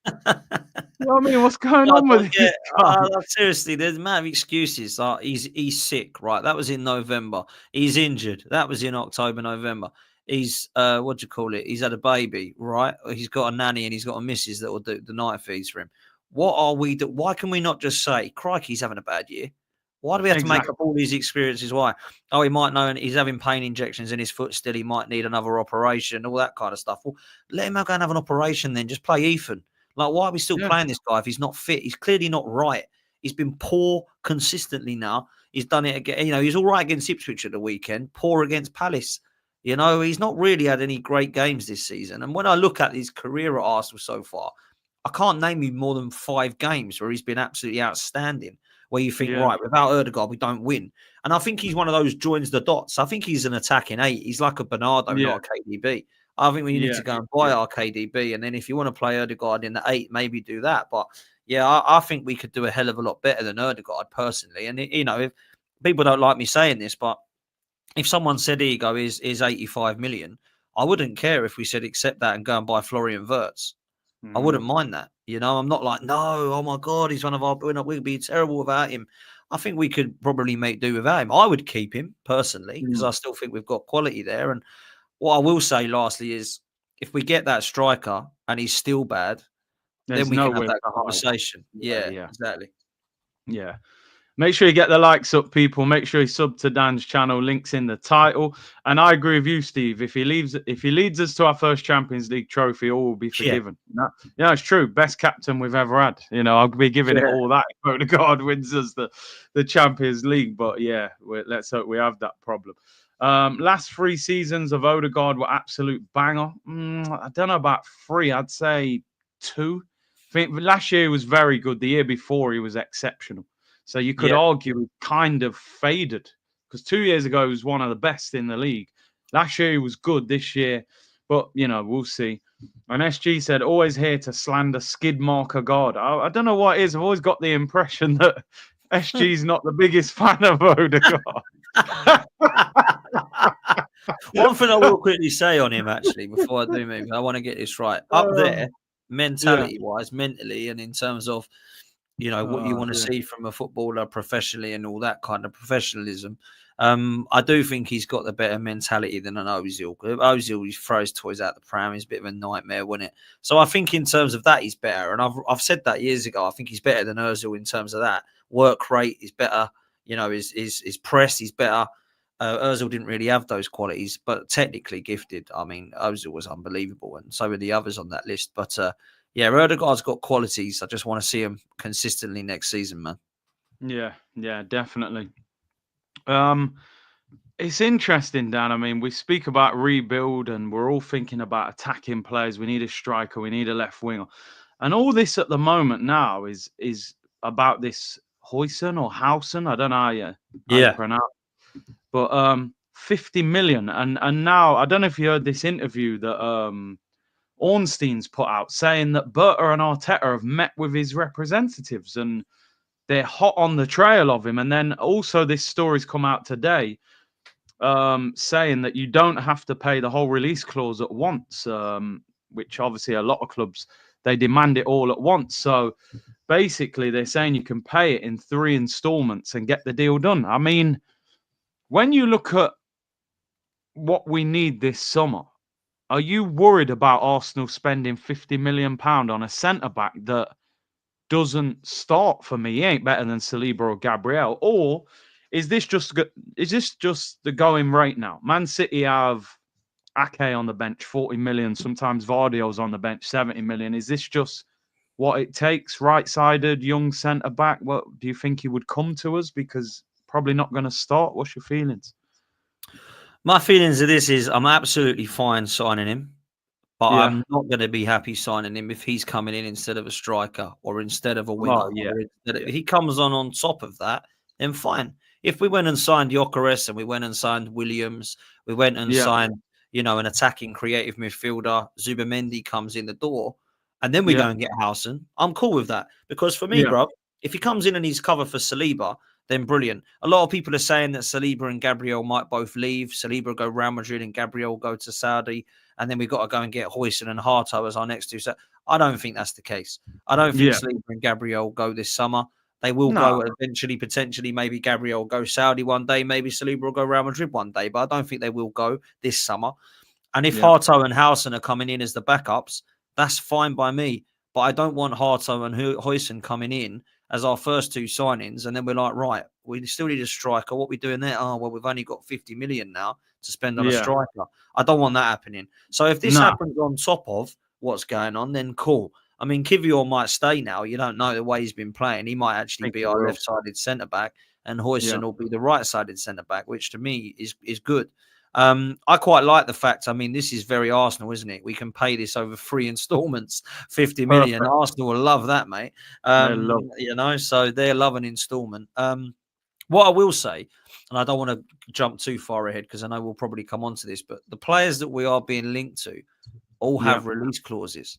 You know what I mean? What's going I on don't with get this guy? seriously, there's a amount of excuses. Like he's sick, right? That was in November. He's injured. That was in October, November. He's what do you call it? He's had a baby, right? He's got a nanny and he's got a missus that will do the night feeds for him. What are we do? Why can we not just say, crikey, he's having a bad year? Why do we have to make Exactly. up all these experiences? Why? Oh, he might know and he's having pain injections in his foot still. He might need another operation, all that kind of stuff. Well, let him go and have an operation then. Just play Ethan. Like, why are we still Yeah. playing this guy if he's not fit? He's clearly not right. He's been poor consistently now. He's done it again. You know, he's all right against Ipswich at the weekend, poor against Palace. You know, he's not really had any great games this season. And when I look at his career at Arsenal so far, I can't name you more than 5 games where he's been absolutely outstanding, where you think, Yeah. right, without Erdegaard, we don't win. And I think he's one of those joins the dots. I think he's an attacking 8. He's like a Bernardo, Yeah. not a KDB. I think we need Yeah. to go and buy our KDB. And then if you want to play Erdegaard in the 8, maybe do that. But yeah, I think we could do a hell of a lot better than Erdegaard personally. And, you know, if people don't like me saying this, but if someone said, here you go, is 85 million, I wouldn't care if we said accept that and go and buy Florian Wirtz. I wouldn't mind that. You know, I'm not like, no, oh my God, he's one of our, we'd be terrible without him. I think we could probably make do without him. I would keep him personally because I still think we've got quality there. And what I will say lastly is if we get that striker and he's still bad, There's then we can have nowhere that to hide. conversation. Yeah. Yeah, Yeah. exactly. Yeah. Make sure you get the likes up, people. Make sure you sub to Dan's channel. Links in the title. And I agree with you, Steve. If he leads us to our first Champions League trophy, all will be forgiven. Yeah, it's true. Best captain we've ever had. You know, I'll be giving it all that if Odegaard wins us the Champions League. But yeah, let's hope we have that problem. Last 3 seasons of Odegaard were absolute banger. I don't know about 3. I'd say 2. I think last year was very good. The year before he was exceptional. So you could argue he kind of faded because 2 years ago he was one of the best in the league. Last year he was good. This year, but we'll see. And SG said, always here to slander skid marker God. I don't know what it is. I've always got the impression that SG's not the biggest fan of Odegaard. One thing I will quickly say on him, actually, before I do move, I want to get this right. Up there, mentality-wise, mentally, and in terms of, what you want to see from a footballer professionally and all that kind of professionalism, I do think he's got the better mentality than an Ozil. Ozil, he throws toys out the pram. He's a bit of a nightmare, wasn't it? So I think in terms of that, he's better. And I've said that years ago. I think he's better than Ozil in terms of that. Work rate is better. His press is better. Ozil didn't really have those qualities, but technically gifted. I mean, Ozil was unbelievable, and so were the others on that list. But yeah, Odegaard's got qualities. I just want to see him consistently next season, man. Yeah, definitely. It's interesting, Dan. I mean, we speak about rebuild, and we're all thinking about attacking players. We need a striker. We need a left winger, and all this at the moment now is about this Huysen or Hausen. I don't know how you pronounce. But 50 million, and now I don't know if you heard this interview that Ornstein's put out saying that Berta and Arteta have met with his representatives and they're hot on the trail of him. And then also this story's come out today saying that you don't have to pay the whole release clause at once, which obviously a lot of clubs, they demand it all at once. So basically they're saying you can pay it in 3 installments and get the deal done. I mean, when you look at what we need this summer, are you worried about Arsenal spending £50 million on a centre-back that doesn't start for me? He ain't better than Saliba or Gabriel. Or is this just the going rate now? Man City have Ake on the bench, 40 million. Sometimes Vardio's on the bench, 70 million. Is this just what it takes? Right-sided, young centre-back? What do you think he would come to us? Because probably not going to start. What's your feelings? My feelings of this is I'm absolutely fine signing him, but I'm not going to be happy signing him if he's coming in instead of a striker or instead of a winger. If he comes on top of that, then fine. If we went and signed Gyökeres and we went and signed Williams, we went and signed, an attacking creative midfielder, Zubimendi comes in the door, and then we go and get Hausen, I'm cool with that. Because for me, bro, if he comes in and he's cover for Saliba, then brilliant. A lot of people are saying that Saliba and Gabriel might both leave. Saliba go Real Madrid and Gabriel go to Saudi. And then we've got to go and get Huysen and Harto as our next two. So I don't think that's the case. I don't think Saliba and Gabriel go this summer. They will go eventually, potentially. Maybe Gabriel will go Saudi one day. Maybe Saliba will go Real Madrid one day. But I don't think they will go this summer. And if Harto and Hausen are coming in as the backups, that's fine by me. But I don't want Harto and Huysen coming in as our first 2 signings, and then we're like, right, we still need a striker. What are we doing there? Oh, well, we've only got 50 million now to spend on a striker. I don't want that happening. So if this happens on top of what's going on, then cool. I mean, Kivior might stay now. You don't know the way he's been playing. He might actually be our left-sided centre-back, and Huysen will be the right-sided centre-back, which to me is good. I quite like the fact, I mean, this is very Arsenal, isn't it? We can pay this over 3 installments, 50 million. Perfect. Arsenal will love that, mate. So they love an installment. What I will say, and I don't want to jump too far ahead because I know we'll probably come on to this, but the players that we are being linked to all have release clauses.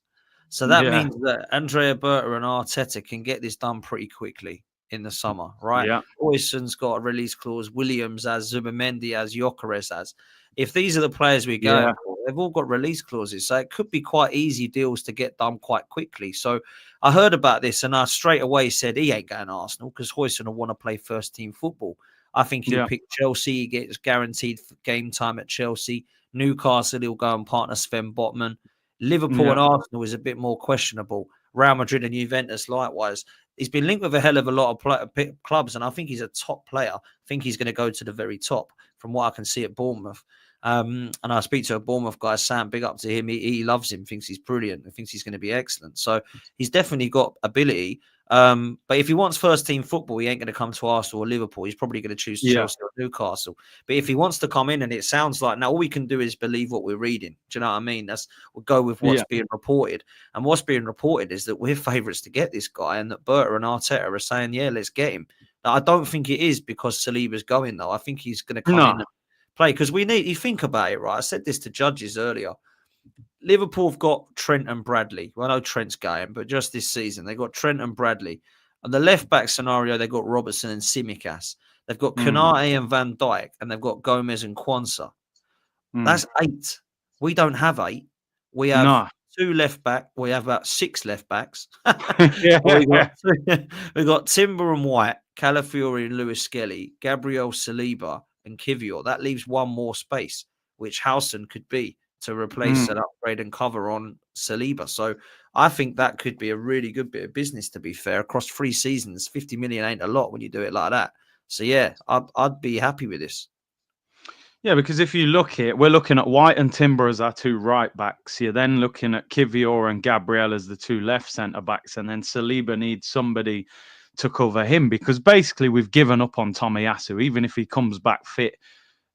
So that means that Andrea Berta and Arteta can get this done pretty quickly in the summer, right? Huysen's got a release clause. Williams as, Zubimendi as, Gyökeres as. If these are the players we're going for, they've all got release clauses. So it could be quite easy deals to get done quite quickly. So I heard about this and I straight away said he ain't going to Arsenal because Huysen will want to play first team football. I think he'll pick Chelsea. He gets guaranteed game time at Chelsea. Newcastle, he'll go and partner Sven Botman. Liverpool and Arsenal is a bit more questionable. Real Madrid and Juventus likewise. He's been linked with a hell of a lot of clubs, and I think he's a top player. I think he's going to go to the very top from what I can see at Bournemouth. And I speak to a Bournemouth guy, Sam, big up to him. He loves him, thinks he's brilliant, and thinks he's going to be excellent. So he's definitely got ability. But if he wants first team football, he ain't going to come to Arsenal or Liverpool. He's probably going to choose Chelsea or Newcastle. But if he wants to come in, and it sounds like now all we can do is believe what we're reading. Do you know what I mean? We'll go with what's being reported. And what's being reported is that we're favourites to get this guy, and that Berta and Arteta are saying, let's get him. Now, I don't think it is because Saliba's going, though. I think he's going to come in and play. Because you think about it, right? I said this to judges earlier. Liverpool have got Trent and Bradley. Well, I know Trent's going, but just this season, they've got Trent and Bradley. And the left-back scenario, they've got Robertson and Tsimikas. They've got Konate and Van Dijk, and they've got Gomez and Kwanzaa. That's 8. We don't have 8. We have 2 left-back. We have about 6 left-backs. We've got Timber and White, Calafiori and Lewis Skelly, Gabriel Saliba and Kivior. That leaves one more space, which Howson could be to replace and upgrade and cover on Saliba. So I think that could be a really good bit of business, to be fair. Across 3 seasons, 50 million ain't a lot when you do it like that. So, yeah, I'd be happy with this. Yeah, because if you look at, we're looking at White and Timber as our 2 right backs. You're then looking at Kivior and Gabriel as the 2 left centre backs, and then Saliba needs somebody to cover him, because basically we've given up on Tomiyasu. Even if he comes back fit,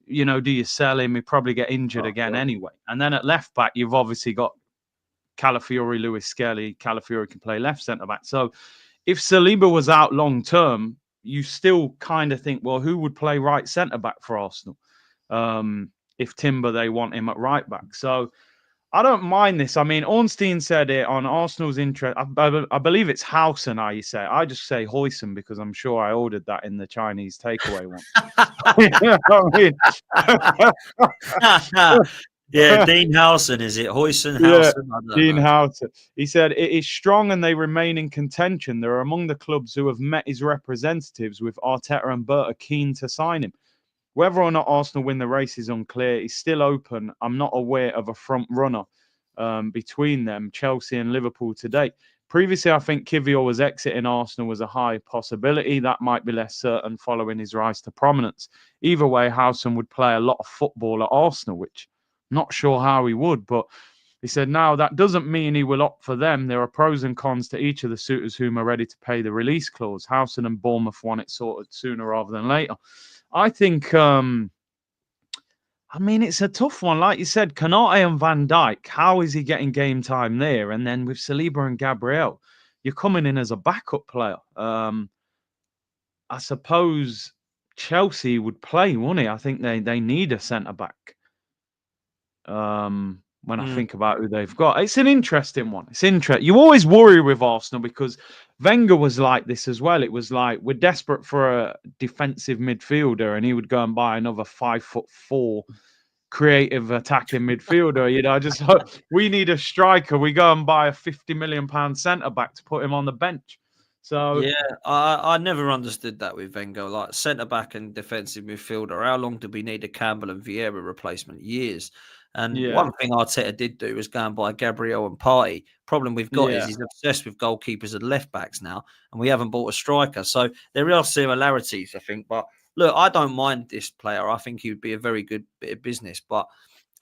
do you sell him? He'll probably get injured again anyway. And then at left back, you've obviously got Calafiori, Lewis Skelly. Calafiori can play left centre back. So if Saliba was out long term, you still kind of think, well, who would play right centre back for Arsenal? If Timber, they want him at right back. So I don't mind this. I mean, Ornstein said it on Arsenal's interest. I believe it's Howson, how you say it. I just say Hoyson because I'm sure I ordered that in the Chinese takeaway one. You know what I mean? Yeah, Dean Howson, is it? Hoyson, Howson? Yeah, Dean Howson. He said, it is strong and they remain in contention. They're among the clubs who have met his representatives, with Arteta and Berta keen to sign him. Whether or not Arsenal win the race is unclear. It's still open. I'm not aware of a front runner between them, Chelsea and Liverpool to date. Previously, I think Kivior was exiting Arsenal was a high possibility. That might be less certain following his rise to prominence. Either way, Howson would play a lot of football at Arsenal, which I'm not sure how he would, but he said, now that doesn't mean he will opt for them. There are pros and cons to each of the suitors whom are ready to pay the release clause. Howson and Bournemouth want it sorted sooner rather than later. I think, it's a tough one. Like you said, Konate and Van Dijk, how is he getting game time there? And then with Saliba and Gabriel, you're coming in as a backup player. I suppose Chelsea would play, wouldn't he? I think they need a centre-back. When I think about who they've got. It's an interesting one. It's interesting. You always worry with Arsenal because Wenger was like this as well. It was like, we're desperate for a defensive midfielder, and he would go and buy another 5'4" creative attacking midfielder. Just we need a striker. We go and buy a £50 million centre back to put him on the bench. So yeah, I never understood that with Wenger. Like centre back and defensive midfielder. How long did we need a Campbell and Vieira replacement? Years. And one thing Arteta did do was go and buy Gabriel and Partey. Problem we've got is he's obsessed with goalkeepers and left backs now, and we haven't bought a striker. So there are similarities, I think. But look, I don't mind this player. I think he would be a very good bit of business. But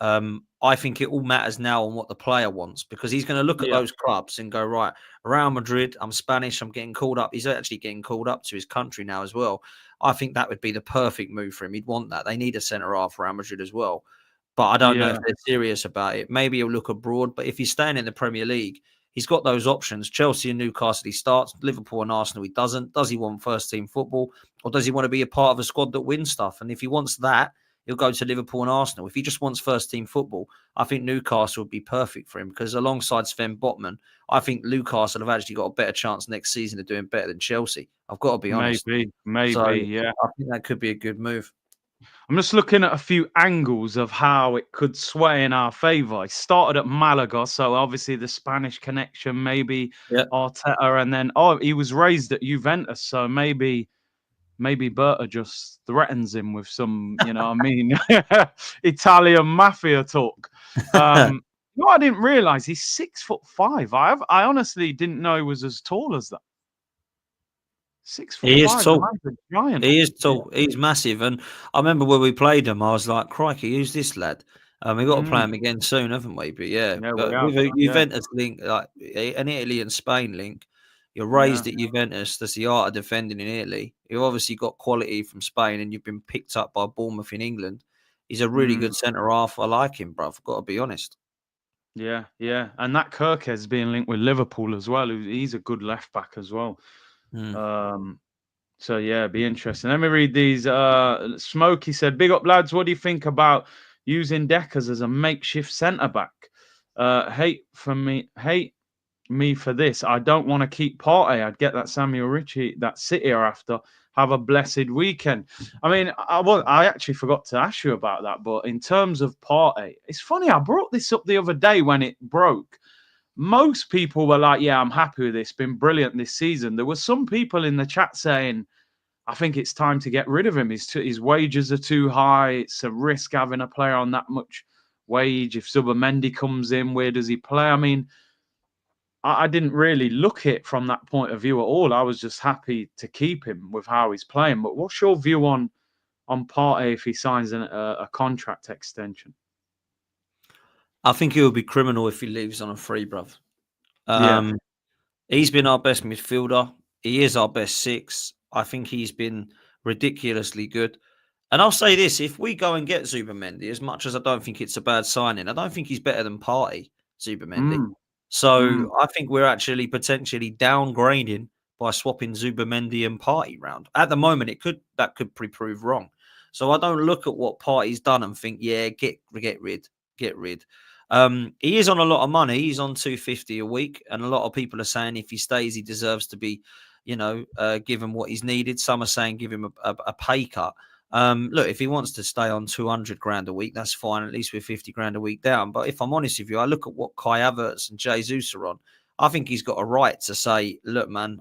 I think it all matters now on what the player wants, because he's going to look at those clubs and go, right, Real Madrid, I'm Spanish, I'm getting called up. He's actually getting called up to his country now as well. I think that would be the perfect move for him. He'd want that. They need a centre half for Real Madrid as well. But I don't know if they're serious about it. Maybe he'll look abroad. But if he's staying in the Premier League, he's got those options. Chelsea and Newcastle, he starts. Liverpool and Arsenal, he doesn't. Does he want first-team football? Or does he want to be a part of a squad that wins stuff? And if he wants that, he'll go to Liverpool and Arsenal. If he just wants first-team football, I think Newcastle would be perfect for him, because alongside Sven Botman, I think Newcastle have actually got a better chance next season of doing better than Chelsea. I've got to be honest. Maybe, so, yeah. I think that could be a good move. I'm just looking at a few angles of how it could sway in our favour. It started at Malaga, so obviously the Spanish connection, maybe Arteta, and then he was raised at Juventus, so maybe Berta just threatens him with some, Italian mafia talk. I didn't realise he's 6'5". I honestly didn't know he was as tall as that. 6'5". He is tall. Giant. He is tall. He's massive. And I remember when we played him, I was like, crikey, who's this lad? We've got to play him again soon, haven't we? But with a Juventus link, like an Italy and Spain link, you're raised at Juventus. That's the art of defending in Italy. You've obviously got quality from Spain, and you've been picked up by Bournemouth in England. He's a really good centre half. I like him, bruv. I've got to be honest. Yeah. And that Kirkes is being linked with Liverpool as well. He's a good left back as well. So yeah, be interesting. Let me read these. Smokey said, "Big up, lads. What do you think about using Deckers as a makeshift centre back? Hate me for this. I don't want to keep Partey. I'd get that Samuel Ritchie, that City are after. Have a blessed weekend." I mean, I actually forgot to ask you about that. But in terms of Partey, it's funny. I brought this up the other day when it broke. Most people were like, "Yeah, I'm happy with this. Been brilliant this season." There were some people in the chat saying, "I think it's time to get rid of him. His wages are too high. It's a risk having a player on that much wage. If Zubimendi comes in, where does he play?" I mean, I didn't really look at it from that point of view at all. I was just happy to keep him with how he's playing. But what's your view on Partey if he signs a contract extension? I think it would be criminal if he leaves on a free, bruv. Yeah, He's been our best midfielder. He is our best six. I think he's been ridiculously good. And I'll say this, if we go and get Zubimendi, as much as I don't think it's a bad signing, I don't think he's better than Partey, Zubimendi. mm, mm, So I think we're actually potentially downgrading by swapping Zubimendi and Partey round. At the moment, that could prove wrong. So I don't look at what Partey's done and think, yeah, get rid. He is on a lot of money. He's on 250 a week, and a lot of people are saying if he stays, he deserves to be, given what he's needed. Some are saying give him a pay cut. Look, if he wants to stay on 200 grand a week, that's fine. At least we're 50 grand a week down. But if I'm honest with you, I look at what Kai Havertz and Jesus are on. I think he's got a right to say, look, man,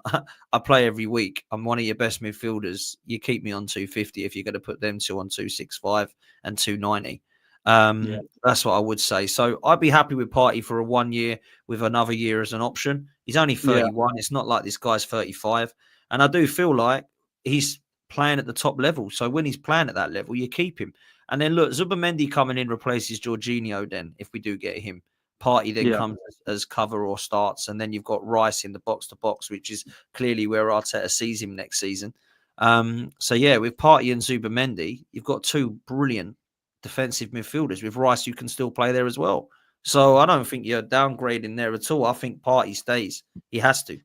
I play every week. I'm one of your best midfielders. You keep me on 250 if you're going to put them two on 265 and 290. yeah, That's what I would say. So I'd be happy with Partey for a 1 year with another year as an option. He's only yeah, 31. It's not like this guy's 35. And I do feel like he's playing at the top level. So when he's playing at that level, you keep him. And then look, Zubimendi coming in replaces Jorginho then, if we do get him. Partey then yeah, comes as cover or starts. And then you've got Rice in the box-to-box, which is clearly where Arteta sees him next season. So yeah, with Partey and Zubimendi, you've got two brilliant defensive midfielders. With Rice, you can still play there as well. So I don't think you're downgrading there at all. I think Partey stays. He has to.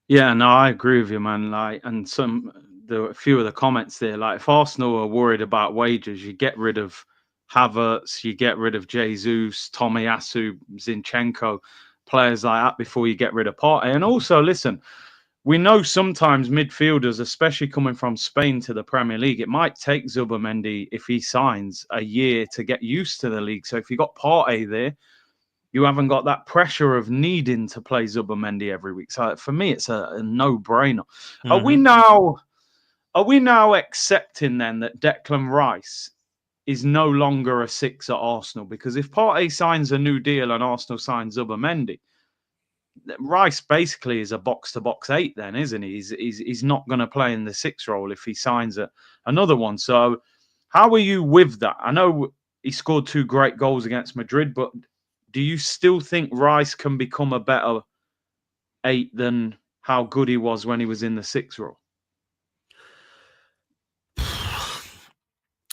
yeah. No, I agree with you, man. Like, and a few of the comments there, like, if Arsenal are worried about wages, you get rid of Havertz, you get rid of Jesus, Tomiyasu, Zinchenko, players like that before you get rid of Partey. And also, listen, we know sometimes midfielders, especially coming from Spain to the Premier League, it might take Zubimendi, if he signs, a year to get used to the league. So if you got Partey there, you haven't got that pressure of needing to play Zubimendi every week. So for me, it's a no-brainer. Are we Mm-hmm. now accepting then that Declan Rice is no longer a six at Arsenal? Because if Partey signs a new deal and Arsenal signs Zubimendi, Rice basically is a box-to-box eight then, isn't he? He's not going to play in the six role if he signs another one. So how are you with that? I know he scored 2 great goals against Madrid, but do you still think Rice can become a better eight than how good he was when he was in the six role?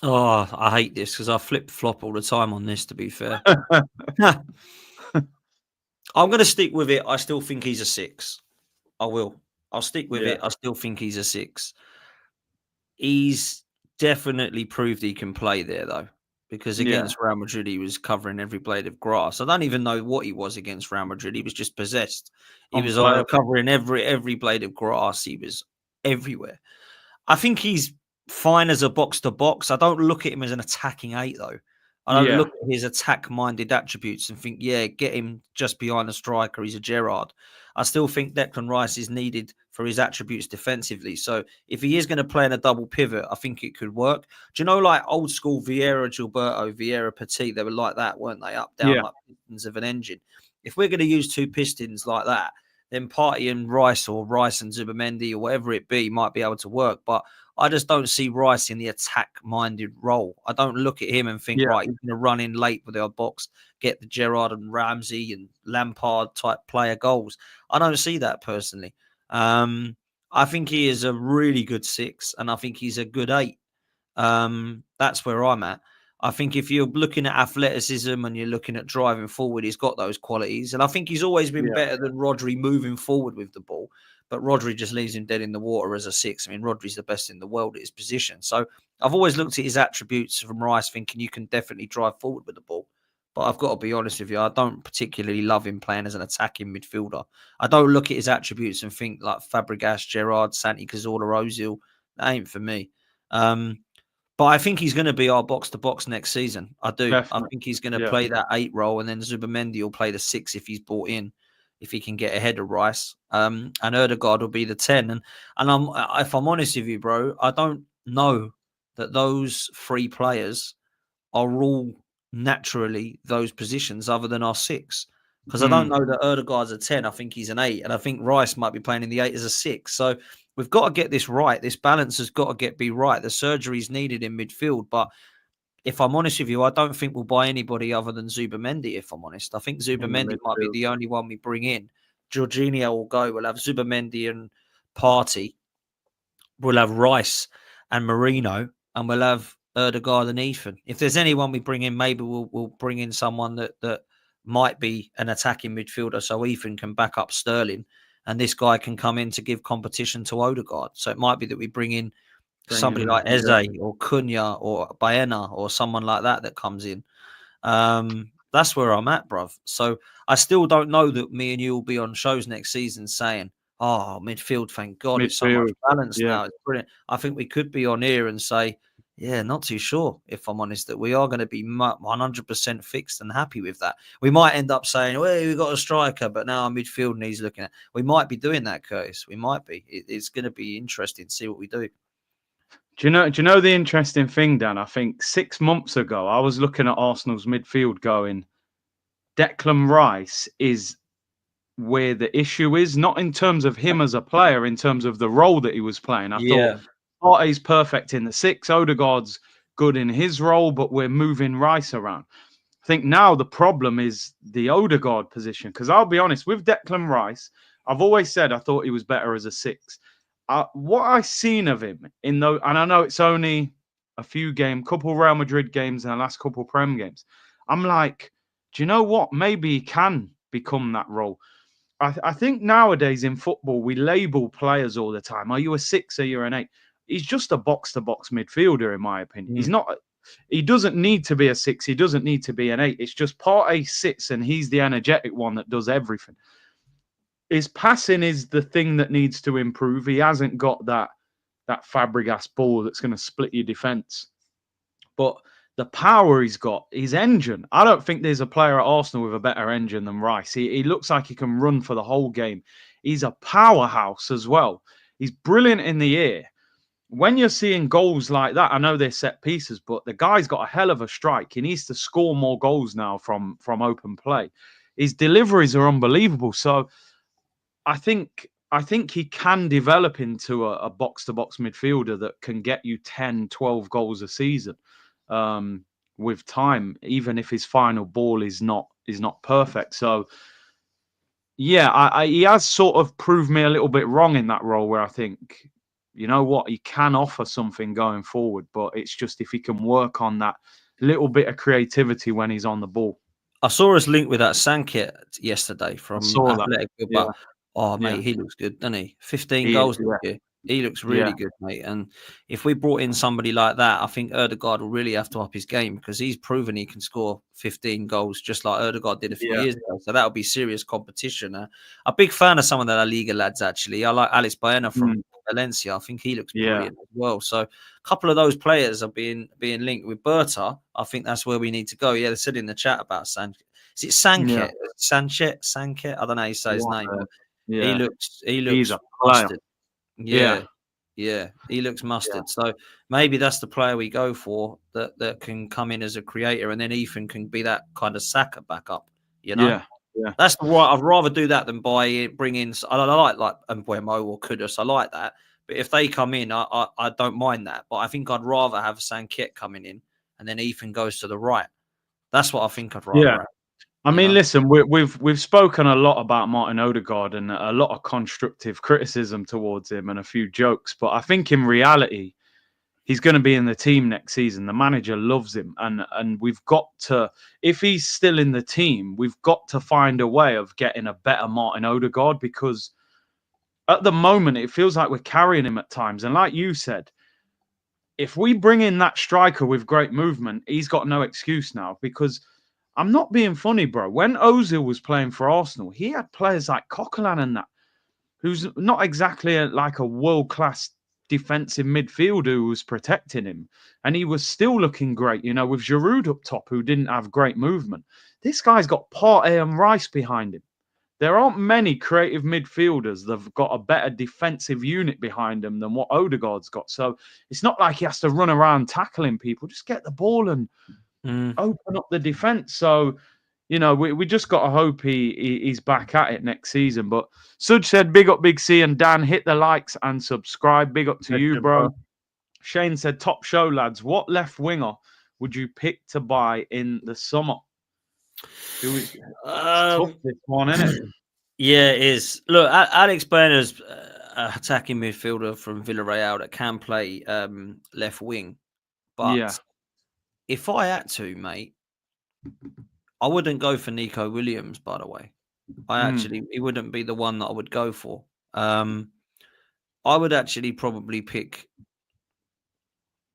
Oh, I hate this because I flip flop all the time on this, to be fair. I'm going to stick with it. I still think he's a six. I will. I'll stick with Yeah, it. I still think he's a six. He's definitely proved he can play there, though, because yeah, against Real Madrid, he was covering every blade of grass. I don't even know what he was against Real Madrid. He was just possessed. He was unplayable. covering every blade of grass. He was everywhere. I think he's fine as a box to box. I don't look at him as an attacking eight, though. I don't Yeah, look at his attack minded attributes and think, yeah, get him just behind the striker. He's a Gerrard. I still think Declan Rice is needed for his attributes defensively. So if he is going to play in a double pivot, I think it could work. Do you know, like old school Vieira, Gilberto, Vieira, Petit, they were like that, weren't they? Up, down, yeah, like pistons of an engine. If we're going to use two pistons like that, then Partey and Rice or Rice and Zubimendi or whatever it be might be able to work. But I just don't see Rice in the attack-minded role. I don't look at him and think, yeah, right, he's going to run in late with our box, get the Gerrard and Ramsey and Lampard type player goals. I don't see that personally. I think he is a really good six, and I think he's a good eight. That's where I'm at. I think if you're looking at athleticism and you're looking at driving forward, he's got those qualities. And I think he's always been yeah, better than Rodri moving forward with the ball. but Rodri just leaves him dead in the water as a 6. I mean, Rodri's the best in the world at his position. So I've always looked at his attributes from Rice thinking you can definitely drive forward with the ball. But I've got to be honest with you, I don't particularly love him playing as an attacking midfielder. I don't look at his attributes and think like Fabregas, Gerrard, Santi Cazorla, Ozil. That ain't for me. But I think he's going to be our box-to-box next season. I do. Definitely. I think he's going to play that 8 role, and then Zubimendi will play the 6 if he's brought in, if he can get ahead of Rice. And Ødegaard will be the 10. And if I'm honest with you, bro, I don't know that those 3 players are all naturally those positions other than our 6. Because I don't know that Ødegaard's a 10. I think he's an 8. And I think Rice might be playing in the 8 as a 6. So we've got to get this right. This balance has got to be right. The surgery's needed in midfield. But if I'm honest with you, I don't think we'll buy anybody other than Zubimendi, if I'm honest. I think Zubimendi might be the only one we bring in. Jorginho will go. We'll have Zubimendi and Partey. We'll have Rice and Marino. And we'll have Ødegaard and Ethan. If there's anyone we bring in, maybe we'll bring in someone that might be an attacking midfielder so Ethan can back up Sterling and this guy can come in to give competition to Ødegaard. So it might be that we bring in somebody like Eze or Cunha or Baena or someone like that comes in. That's where I'm at, bruv. So I still don't know that me and you will be on shows next season saying, oh, midfield, thank God, it's so much balance now. It's brilliant. I think we could be on here and say, yeah, not too sure, if I'm honest, that we are going to be 100% fixed and happy with that. We might end up saying, well, we've got a striker, but now our midfield needs looking at. We might be doing that, Curtis. We might be. It's going to be interesting to see what we do. Do you know the interesting thing, Dan? I think 6 months ago, I was looking at Arsenal's midfield going, Declan Rice is where the issue is, not in terms of him as a player, in terms of the role that he was playing. I thought Partey's perfect in the 6, Ødegaard's good in his role, but we're moving Rice around. I think now the problem is the Ødegaard position, because I'll be honest, with Declan Rice, I've always said I thought he was better as a 6. What I've seen of him and I know it's only a few couple Real Madrid games and the last couple Prem games, I'm like, do you know what? Maybe he can become that role. I think nowadays in football, we label players all the time. Are you a 6 or you're an 8? He's just a box-to-box midfielder, in my opinion. He's not. He doesn't need to be a 6. He doesn't need to be an 8. It's just Partey sits and he's the energetic one that does everything. His passing is the thing that needs to improve. He hasn't got that Fabregas ball that's going to split your defence. But the power he's got, his engine. I don't think there's a player at Arsenal with a better engine than Rice. He looks like he can run for the whole game. He's a powerhouse as well. He's brilliant in the air. When you're seeing goals like that, I know they're set pieces, but the guy's got a hell of a strike. He needs to score more goals now from open play. His deliveries are unbelievable. So I think he can develop into a box-to-box midfielder that can get you 10, 12 goals a season. With time, even if his final ball is not perfect. So yeah, he has sort of proved me a little bit wrong in that role where I think, you know what, he can offer something going forward, but it's just if he can work on that little bit of creativity when he's on the ball. I saw us linked with that Sankit yesterday from Athletic Bilbao. Oh, mate, he looks good, doesn't he? 15 goals this year. He looks really good, mate. And if we brought in somebody like that, I think Ødegaard will really have to up his game because he's proven he can score 15 goals just like Ødegaard did a few years ago. So that'll be serious competition. A big fan of some of the La Liga lads, actually. I like Alex Baena from Valencia. I think he looks brilliant as well. So a couple of those players are being linked with Berta. I think that's where we need to go. Yeah, they said in the chat about Sankit. Is it Sankit? Sankit? I don't know how you say his name. He looks mustard. Yeah. He looks mustard. So maybe that's the player we go for that can come in as a creator, and then Ethan can be that kind of Saka backup. You know, that's the right. I'd rather do that than bring in. I like Mbuemo or Kudus. I like that, but if they come in, I don't mind that. But I think I'd rather have Sankit coming in, and then Ethan goes to the right. That's what I think I'd rather. Have. I mean, listen, we've spoken a lot about Martin Ødegaard and a lot of constructive criticism towards him and a few jokes, but I think in reality, he's going to be in the team next season. The manager loves him, and we've got to, if he's still in the team, we've got to find a way of getting a better Martin Ødegaard because at the moment, it feels like we're carrying him at times. And like you said, if we bring in that striker with great movement, he's got no excuse now. Because I'm not being funny, bro. When Ozil was playing for Arsenal, he had players like Coquelin and that, who's not exactly like a world-class defensive midfielder who was protecting him. And he was still looking great, you know, with Giroud up top, who didn't have great movement. This guy's got Partey and Rice behind him. There aren't many creative midfielders that have got a better defensive unit behind them than what Odegaard's got. So it's not like he has to run around tackling people. Just get the ball and open up the defense. So, you know, we just got to hope he's back at it next season. But Sudge said, big up Big C, and Dan, hit the likes and subscribe. Big up to you, bro. Shane said, top show, lads. What left winger would you pick to buy in the summer? It's tough, this one, isn't it? Yeah, it is. Look, Alex Banner's attacking midfielder from Villarreal that can play left wing. But if I had to, mate, I wouldn't go for Nico Williams, by the way. He wouldn't be the one that I would go for. I would actually probably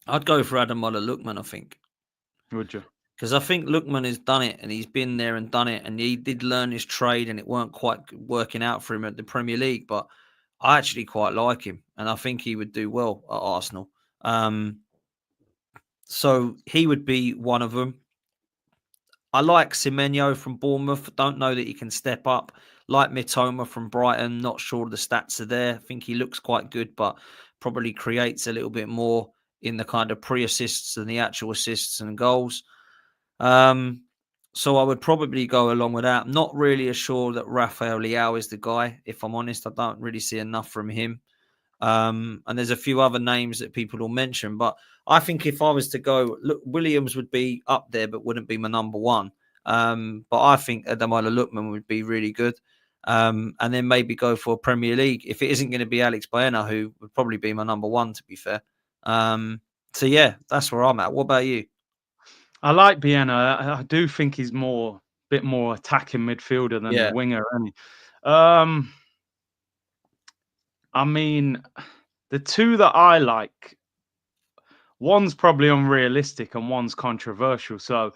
I'd go for Ademola Lookman, I think. Would you? Because I think Lookman has done it, and he's been there and done it, and he did learn his trade, and it weren't quite working out for him at the Premier League. But I actually quite like him, and I think he would do well at Arsenal. So he would be one of them. I like Semenyo from Bournemouth. Don't know that he can step up. Like Mitoma from Brighton. Not sure the stats are there. I think he looks quite good, but probably creates a little bit more in the kind of pre-assists than the actual assists and goals. So I would probably go along with that. I'm not really sure that Rafael Leao is the guy. If I'm honest, I don't really see enough from him. And there's a few other names that people will mention, but I think if I was to go, look, Williams would be up there, but wouldn't be my number one. But I think Ademola Lookman would be really good. And then maybe go for a Premier League. If it isn't going to be Alex Baena, who would probably be my number one, to be fair. So yeah, that's where I'm at. What about you? I like Baena. I do think he's a bit more attacking midfielder than the winger. I mean, the two that I like, one's probably unrealistic and one's controversial. So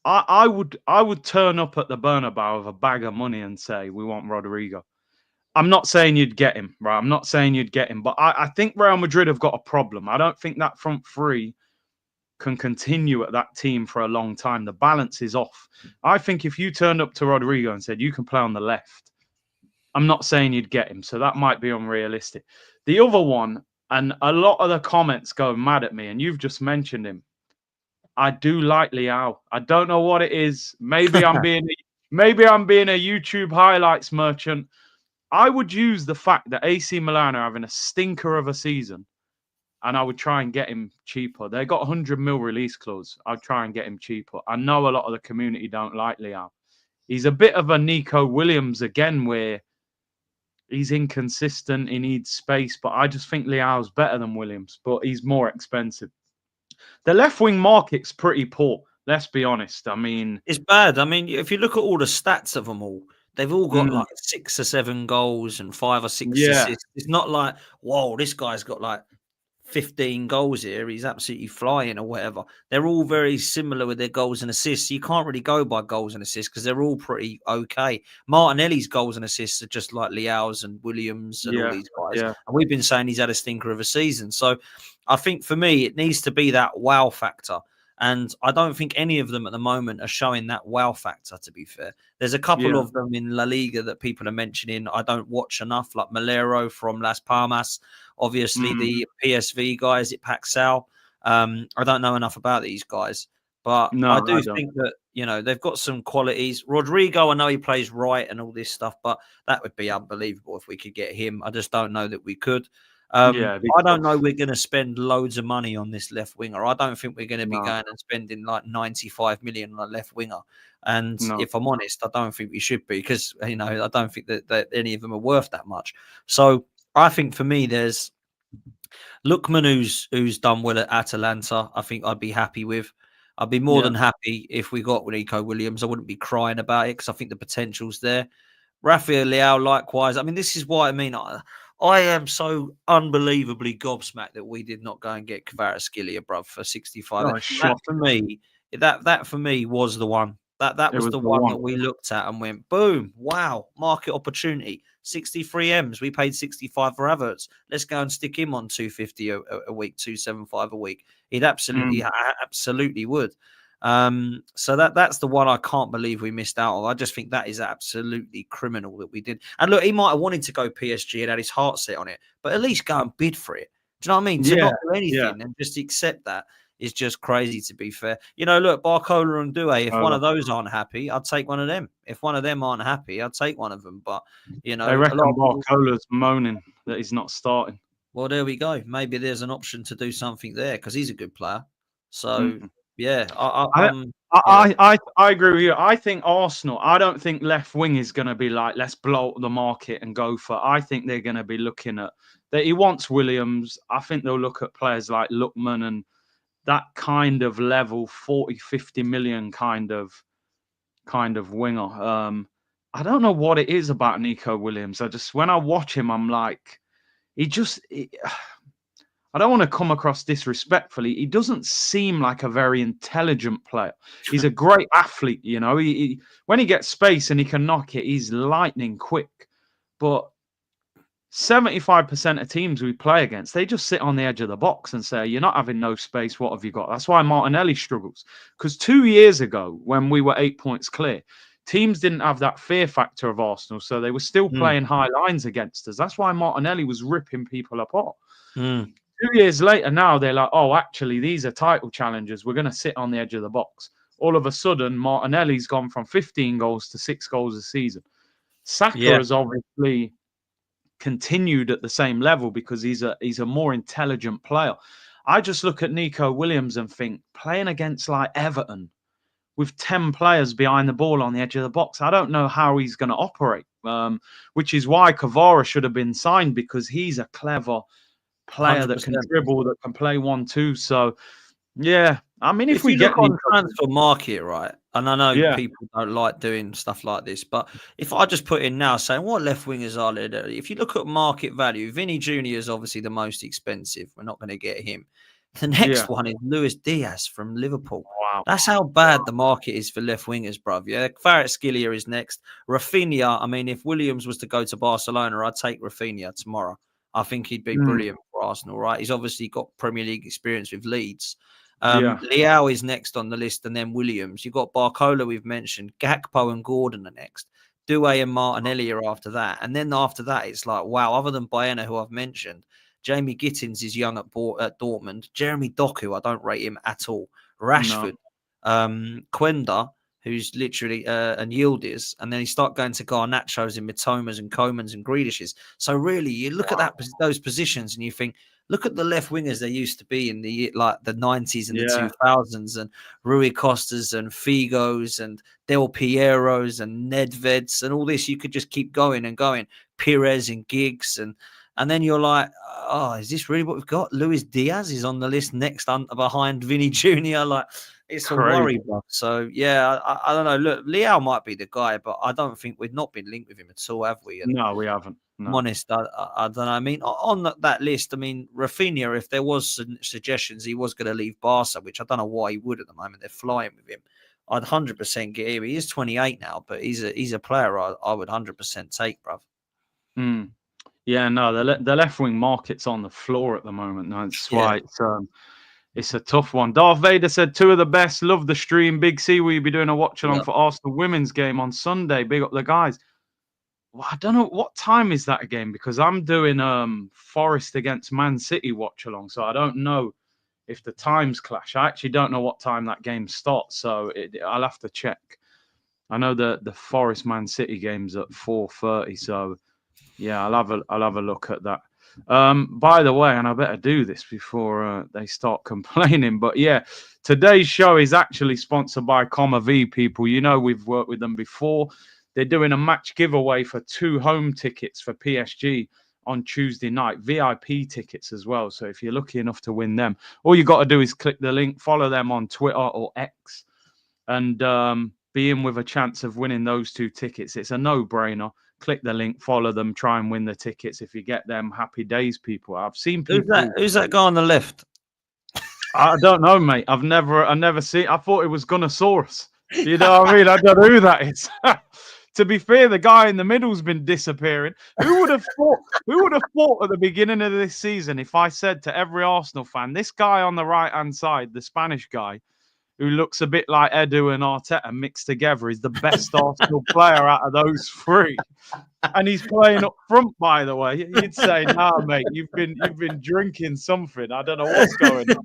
I would turn up at the Bernabeu with a bag of money and say, we want Rodrigo. I'm not saying you'd get him, right? I'm not saying you'd get him, but I think Real Madrid have got a problem. I don't think that front three can continue at that team for a long time. The balance is off. I think if you turned up to Rodrigo and said, you can play on the left, I'm not saying you'd get him. So that might be unrealistic. The other one, and a lot of the comments go mad at me, and you've just mentioned him. I do like Leao. I don't know what it is. Maybe I'm being a YouTube highlights merchant. I would use the fact that AC Milan are having a stinker of a season, and I would try and get him cheaper. They got 100 mil release clause. I'd try and get him cheaper. I know a lot of the community don't like Leao. He's a bit of a Nico Williams again, where he's inconsistent. He needs space, but I just think Leao's better than Williams, but he's more expensive. The left wing market's pretty poor. Let's be honest. I mean, it's bad. I mean, if you look at all the stats of them all, they've all got like 6 or 7 goals and 5 or 6 assists. It's not like, whoa, this guy's got like 15 goals here. He's absolutely flying or whatever. They're all very similar with their goals and assists. You can't really go by goals and assists because they're all pretty okay. Martinelli's goals and assists are just like Leao's and Williams and all these guys. Yeah. And we've been saying he's had a stinker of a season. So I think for me, it needs to be that wow factor. And I don't think any of them at the moment are showing that wow factor, to be fair. There's a couple of them in La Liga that people are mentioning. I don't watch enough, like Malero from Las Palmas. Obviously, the PSV guys at Paxal. I don't know enough about these guys. But I do think that, you know, they've got some qualities. Rodrigo, I know he plays right and all this stuff, but that would be unbelievable if we could get him. I just don't know that we could. I don't know we're going to spend loads of money on this left winger. I don't think we're going to be going and spending like 95 million on a left winger. And if I'm honest, I don't think we should be because, you know, I don't think that any of them are worth that much. So I think for me, there's Lookman who's done well at Atalanta. I think I'd be happy with. I'd be more than happy if we got Nico Williams. I wouldn't be crying about it because I think the potential's there. Rafael Leao, likewise. I mean, this is why I I am so unbelievably gobsmacked that we did not go and get Kvaratskhelia, bruv, for 65. Oh, That shocking. for me, that for me was the one. That was the one that we looked at and went, boom, wow, market opportunity. 63 M's. We paid 65 for Havertz. Let's go and stick him on 250 a week, 275 a week. He'd absolutely would. So that's the one I can't believe we missed out on. I just think that is absolutely criminal that we did. And look, he might have wanted to go PSG and had his heart set on it, but at least go and bid for it. Do you know what I mean? To not do anything and just accept that is just crazy, to be fair. You know, look, Barcola and Doué, if one of those aren't happy, I'd take one of them. If one of them aren't happy, I'd take one of them. But, you know, I reckon a lot of people... Barcola's moaning that he's not starting. Well, there we go. Maybe there's an option to do something there because he's a good player. So, yeah, I agree with you. I think Arsenal, I don't think left wing is going to be like, let's blow up the market and go for. I think they're going to be looking at that. He wants Williams. I think they'll look at players like Lookman and that kind of level, 40, 50 million kind of winger. I don't know what it is about Nico Williams. When I watch him, I'm like, I don't want to come across disrespectfully. He doesn't seem like a very intelligent player. He's a great athlete, you know. When he gets space and he can knock it, he's lightning quick. But 75% of teams we play against, they just sit on the edge of the box and say, you're not having no space, what have you got? That's why Martinelli struggles. Because 2 years ago, when we were 8 points clear, teams didn't have that fear factor of Arsenal, so they were still playing high lines against us. That's why Martinelli was ripping people apart. 2 years later, now they're like, oh, actually, these are title challengers. We're going to sit on the edge of the box. All of a sudden, Martinelli's gone from 15 goals to 6 goals a season. Saka has obviously continued at the same level because he's a more intelligent player. I just look at Nico Williams and think, playing against like Everton with 10 players behind the ball on the edge of the box, I don't know how he's going to operate, which is why Kvara should have been signed, because he's a clever player 100%. That can dribble, that can play 1-2. So, yeah, I mean, if we look on transfer market, right, and I know people don't like doing stuff like this, but if I just put in now saying what left wingers are there, if you look at market value, Vinny Jr. is obviously the most expensive. We're not going to get him. The next one is Luis Diaz from Liverpool. Wow. That's how bad the market is for left wingers, bruv. Yeah, Kvaratskhelia is next. Rafinha, I mean, if Williams was to go to Barcelona, I'd take Rafinha tomorrow. I think he'd be brilliant for Arsenal, right? He's obviously got Premier League experience with Leeds. Leao is next on the list, and then Williams. You've got Barcola, we've mentioned. Gakpo and Gordon are next. Doué and Martinelli are after that. And then after that, it's like, wow, other than Baena, who I've mentioned, Jamie Gittins is young at Dortmund. Jeremy Doku, I don't rate him at all. Rashford, Quenda, who's literally and Yildiz, and then you start going to Garnachos and Mitomas and Comans and Grealishes. So really, you look at those positions and you think, look at the left wingers there used to be in the 90s and the 2000s, and Rui Costas and Figos and Del Pieros and Nedveds and all this. You could just keep going and going. Pires and Giggs and then you're like, oh, is this really what we've got? Luis Diaz is on the list next behind Vinny Jr. Like, it's a worry, bro. So, yeah, I don't know. Look, Leao might be the guy, but I don't think we've not been linked with him at all, have we? And no, we haven't. No. I'm honest, I don't know. I mean, on that list, I mean, Rafinha, if there was suggestions he was going to leave Barca, which I don't know why he would at the moment. They're flying with him. I'd 100% get him. He is 28 now, but he's a player I would 100% take, bruv. Yeah, no, the left wing market's on the floor at the moment. No, that's why it's a tough one. Darth Vader said 2 of the best. Love the stream. Big C, will you be doing a watch along for Arsenal women's game on Sunday? Big up the guys. Well, I don't know what time is that again, because I'm doing Forest against Man City watch along, so I don't know if the times clash. I actually don't know what time that game starts, so I'll have to check. I know the Forest Man City game's at 4:30, so. Yeah, I'll have a look at that. By the way, and I better do this before they start complaining, but yeah, today's show is actually sponsored by Comma V, people. You know, we've worked with them before. They're doing a match giveaway for 2 home tickets for PSG on Tuesday night, VIP tickets as well. So if you're lucky enough to win them, all you got to do is click the link, follow them on Twitter or X, and be in with a chance of winning those 2 tickets. It's a no-brainer. click the link, follow them, try and win the tickets. If you get them, happy days, people. I've seen Who's people. that? Who's that guy on the left? I don't know, mate. I never seen. I thought it was Gunnosaurus. You know what I mean? I don't know who that is. To be fair, the guy in the middle's been disappearing. Who would have thought? Who would have thought at the beginning of this season if I said to every Arsenal fan, this guy on the right-hand side, the Spanish guy, who looks a bit like Edu and Arteta mixed together, is the best Arsenal player out of those three. And he's playing up front, by the way. You'd say, "Nah, mate, you've been drinking something. I don't know what's going on."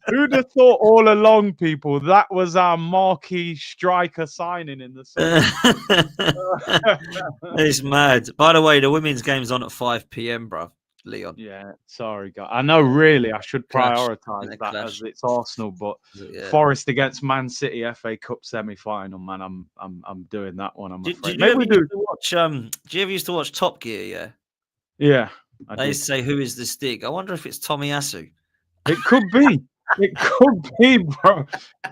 Who'd have thought all along, people, that was our marquee striker signing in the summer? It's mad. By the way, the women's game's on at 5 p.m, bro. Leon. Yeah, sorry, guys. I know, really, I should Clash. prioritise that Clash. as it's Arsenal, but Yeah. Forest against Man City FA Cup semi-final, man. I'm doing that one. I'm afraid. Did Maybe you we ever do. used to watch? Do you ever used to watch Top Gear? Yeah. Yeah, I They did. used to say, "Who is the stick?" I wonder if it's Tommy Asu. It could be. It could be, bro.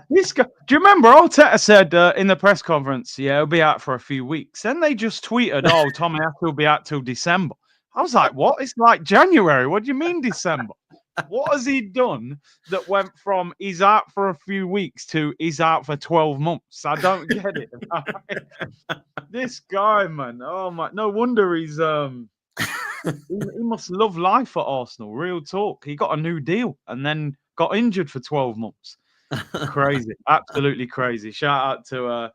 This guy. Do you remember Arteta said in the press conference, "Yeah, he'll be out for a few weeks." Then they just tweeted, "Oh, Tommy Asu will be out till December." I was like, "What? It's like January. What do you mean December? What has he done that went from he's out for a few weeks to he's out for 12 months? I don't get it." This guy, man. Oh my! No wonder he's he must love life at Arsenal. Real talk. He got a new deal and then got injured for 12 months. Crazy, absolutely crazy. Shout out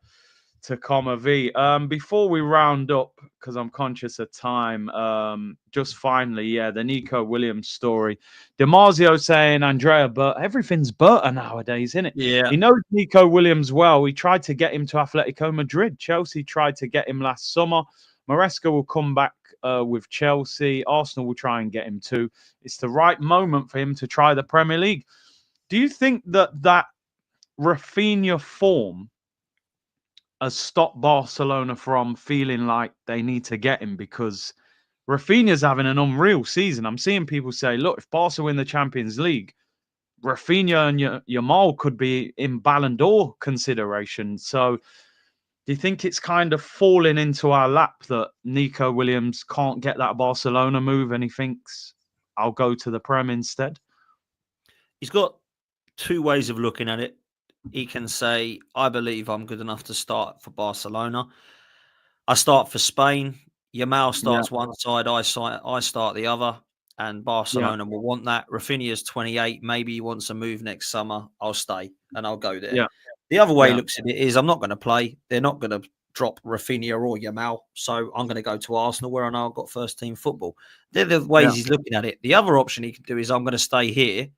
to Comma V. Before we round up, because I'm conscious of time, just finally, the Nico Williams story. Damasio saying Andrea Berta, everything's Berta nowadays, isn't it? Yeah. He knows Nico Williams well. He tried to get him to Atletico Madrid. Chelsea tried to get him last summer. Maresca will come back with Chelsea. Arsenal will try and get him too. It's the right moment for him to try the Premier League. Do you think that Rafinha form has stopped Barcelona from feeling like they need to get him? Because Rafinha's having an unreal season. I'm seeing people say, look, if Barca win the Champions League, Rafinha and Yamal could be in Ballon d'Or consideration. So do you think it's kind of falling into our lap that Nico Williams can't get that Barcelona move and he thinks, I'll go to the Prem instead? He's got two ways of looking at it. He can say, I believe I'm good enough to start for Barcelona. I start for Spain. Yamal starts one side, I start the other, and Barcelona will want that. Rafinha's 28. Maybe he wants a move next summer. I'll stay and I'll go there. Yeah. The other way he looks at it is I'm not going to play. They're not going to drop Rafinha or Yamal. So I'm going to go to Arsenal where I know I've got first team football. They're the ways he's looking at it. The other option he can do is I'm going to stay here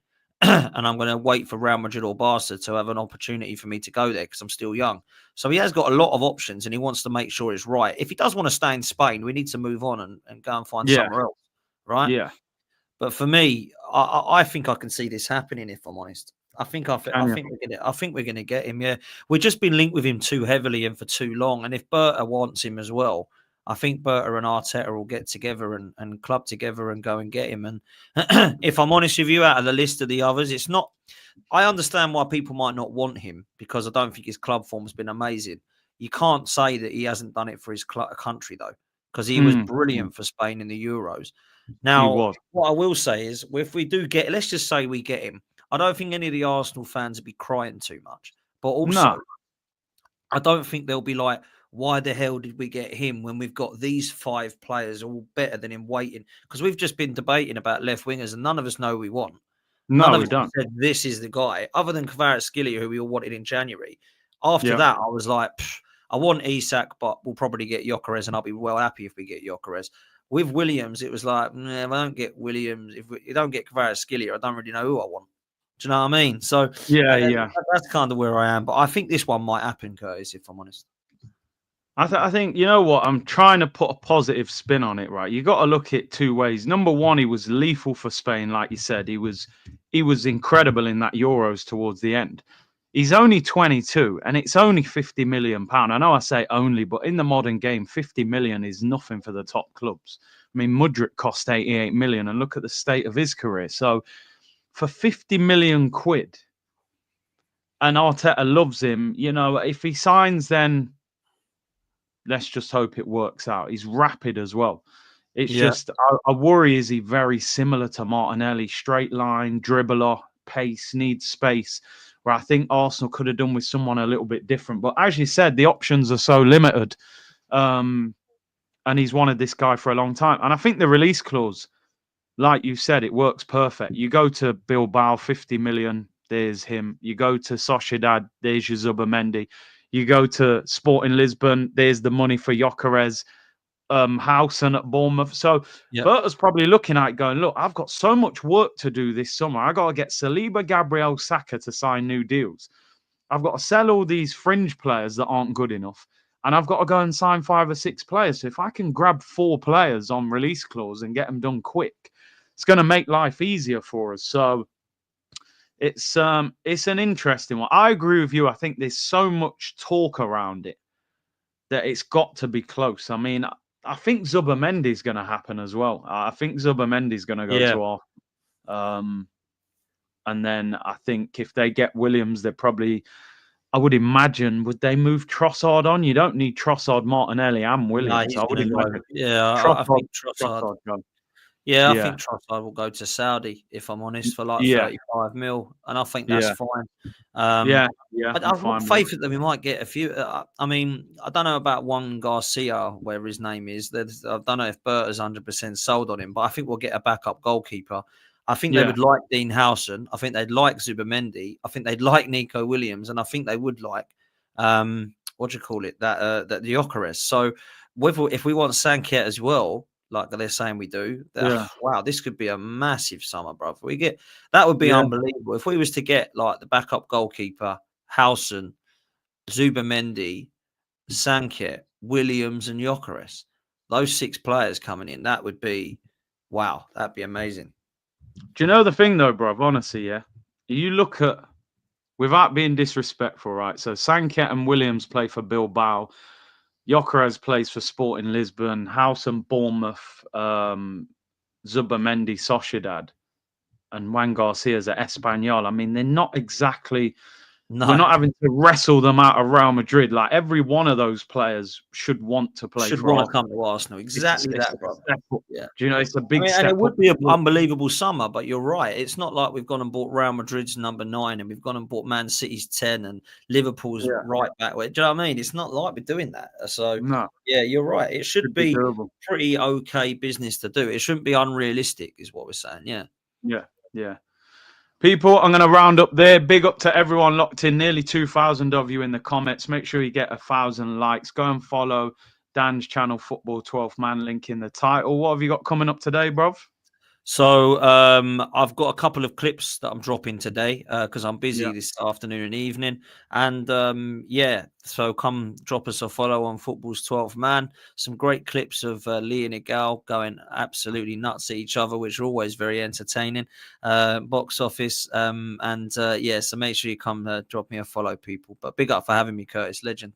and I'm going to wait for Real Madrid or Barca to have an opportunity for me to go there because I'm still young. So he has got a lot of options and he wants to make sure it's right. If he does want to stay in Spain, we need to move on and go and find somewhere else, right? Yeah. But for me, I think I can see this happening, if I'm honest. I think we're gonna get him. Yeah, we've just been linked with him too heavily and for too long. And if Berta wants him as well, I think Berta and Arteta will get together and club together and go and get him. And if I'm honest with you, out of the list of the others, it's not. I understand why people might not want him because I don't think his club form has been amazing. You can't say that he hasn't done it for his country though, because he was brilliant for Spain in the Euros. Now, what I will say is, if we do get, let's just say we get him. I don't think any of the Arsenal fans will be crying too much. But also, I don't think they'll be like, why the hell did we get him when we've got these 5 players all better than him waiting? Because we've just been debating about left wingers and none of us know who we want. None of us said this is the guy, other than Kvaratskhelia, who we all wanted in January. After that, I was like, I want Isak, but we'll probably get Gyökeres, and I'll be well happy if we get Gyökeres. With Williams, it was like, if I don't get Williams, if we don't get Kvaratskhelia, I don't really know who I want. Do you know what I mean? So that's kind of where I am. But I think this one might happen, Curtis, if I'm honest. I think, you know what, I'm trying to put a positive spin on it, right? You got to look at 2 ways. Number one, he was lethal for Spain, like you said. He was incredible in that Euros towards the end. He's only 22, and it's only £50 million. I know I say only, but in the modern game, 50 million is nothing for the top clubs. I mean, Mudryk cost 88 million, and look at the state of his career. So for 50 million quid, and Arteta loves him, you know, if he signs, then let's just hope it works out. He's rapid as well. It's Yeah. just I worry, is he very similar to Martinelli? Straight line, dribbler, pace, needs space. Where I think Arsenal could have done with someone a little bit different. But as you said, the options are so limited. And he's wanted this guy for a long time. And I think the release clause, like you said, it works perfect. You go to Bilbao, 50 million, there's him. You go to Sociedad, there's your Zubimendi. You go to Sporting Lisbon, there's the money for Gyökeres, Howson at Bournemouth. So Yeah. Berta's probably looking at it going, look, I've got so much work to do this summer. I got to get Saliba, Gabriel, Saka to sign new deals. I've got to sell all these fringe players that aren't good enough. And I've got to go and sign 5 or 6 players. So if I can grab 4 players on release clause and get them done quick, it's going to make life easier for us. So it's an interesting one. I agree with you. I think there's so much talk around it that it's got to be close. I mean, I think Zubimendi's going to happen as well. I think Zubimendi's going to go Yeah. to our. And then I think if they get Williams, they're probably, I would imagine, would they move Trossard on? You don't need Trossard, Martinelli, and Williams. He's I would going to go. imagine Yeah, I Trossard, think Trossard. go. Yeah, I Yeah, think Trossard will go to Saudi, if I'm honest, for like yeah, 35 mil, and I think that's yeah, fine. yeah. But I'm I've got fine with faith that we might get a few. I mean, I don't know about Juan Garcia, whatever his name is. I don't know if Berta's 100% sold on him, but I think we'll get a backup goalkeeper. I think they Yeah, would like Dean Howson. I think they'd like Zubimendi. I think they'd like Nico Williams, and I think they would like what do you call it? That the Gyökeres. So if we want Sanket as well, like they're saying we do, yeah, wow, this could be a massive summer, bro. If we get that, would be yeah. unbelievable. If we was to get like the backup goalkeeper, Howson, Zubimendi, Sanket, Williams, and Gyökeres, those 6 players coming in, that would be wow. That'd be amazing. Do you know the thing though, bro? Honestly, yeah. You look at, without being disrespectful, right? So Sanket and Williams play for Bilbao. Gyökeres plays for Sporting Lisbon. House and Bournemouth. Zubimendi, Sociedad, and Juan Garcia's at Espanyol. I mean, they're not exactly. We're No, not having to wrestle them out of Real Madrid. Like every one of those players should want to play should for want to Arsenal. come to Arsenal. Exactly It's that, a brother. step up. Yeah. Do you know, it's a I big mean, step and it up. would be an unbelievable summer, but you're right. It's not like we've gone and bought Real Madrid's number 9 and we've gone and bought Man City's 10 and Liverpool's Yeah. right back. Do you know what I mean? It's not like we're doing that. So, No, yeah, you're right. It should be doable. pretty okay business to do. It shouldn't be unrealistic, is what we're saying. Yeah. Yeah, yeah. People, I'm going to round up there. Big up to everyone locked in. Nearly 2,000 of you in the comments. Make sure you get 1,000 likes. Go and follow Dan's channel, Football 12th Man, link in the title. What have you got coming up today, bruv? So I've got a couple of clips that I'm dropping today because I'm busy this afternoon and evening. And yeah, so come drop us a follow on Football's 12th Man. Some great clips of Lee and Igal going absolutely nuts at each other, which are always very entertaining. Box office. Yeah, so make sure you come drop me a follow, people. But big up for having me, Curtis. Legend.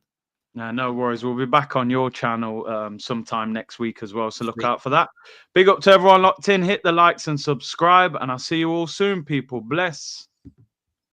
No worries. We'll be back on your channel sometime next week as well. So look out for that. Big up to everyone locked in. Hit the likes and subscribe. And I'll see you all soon, people. Bless.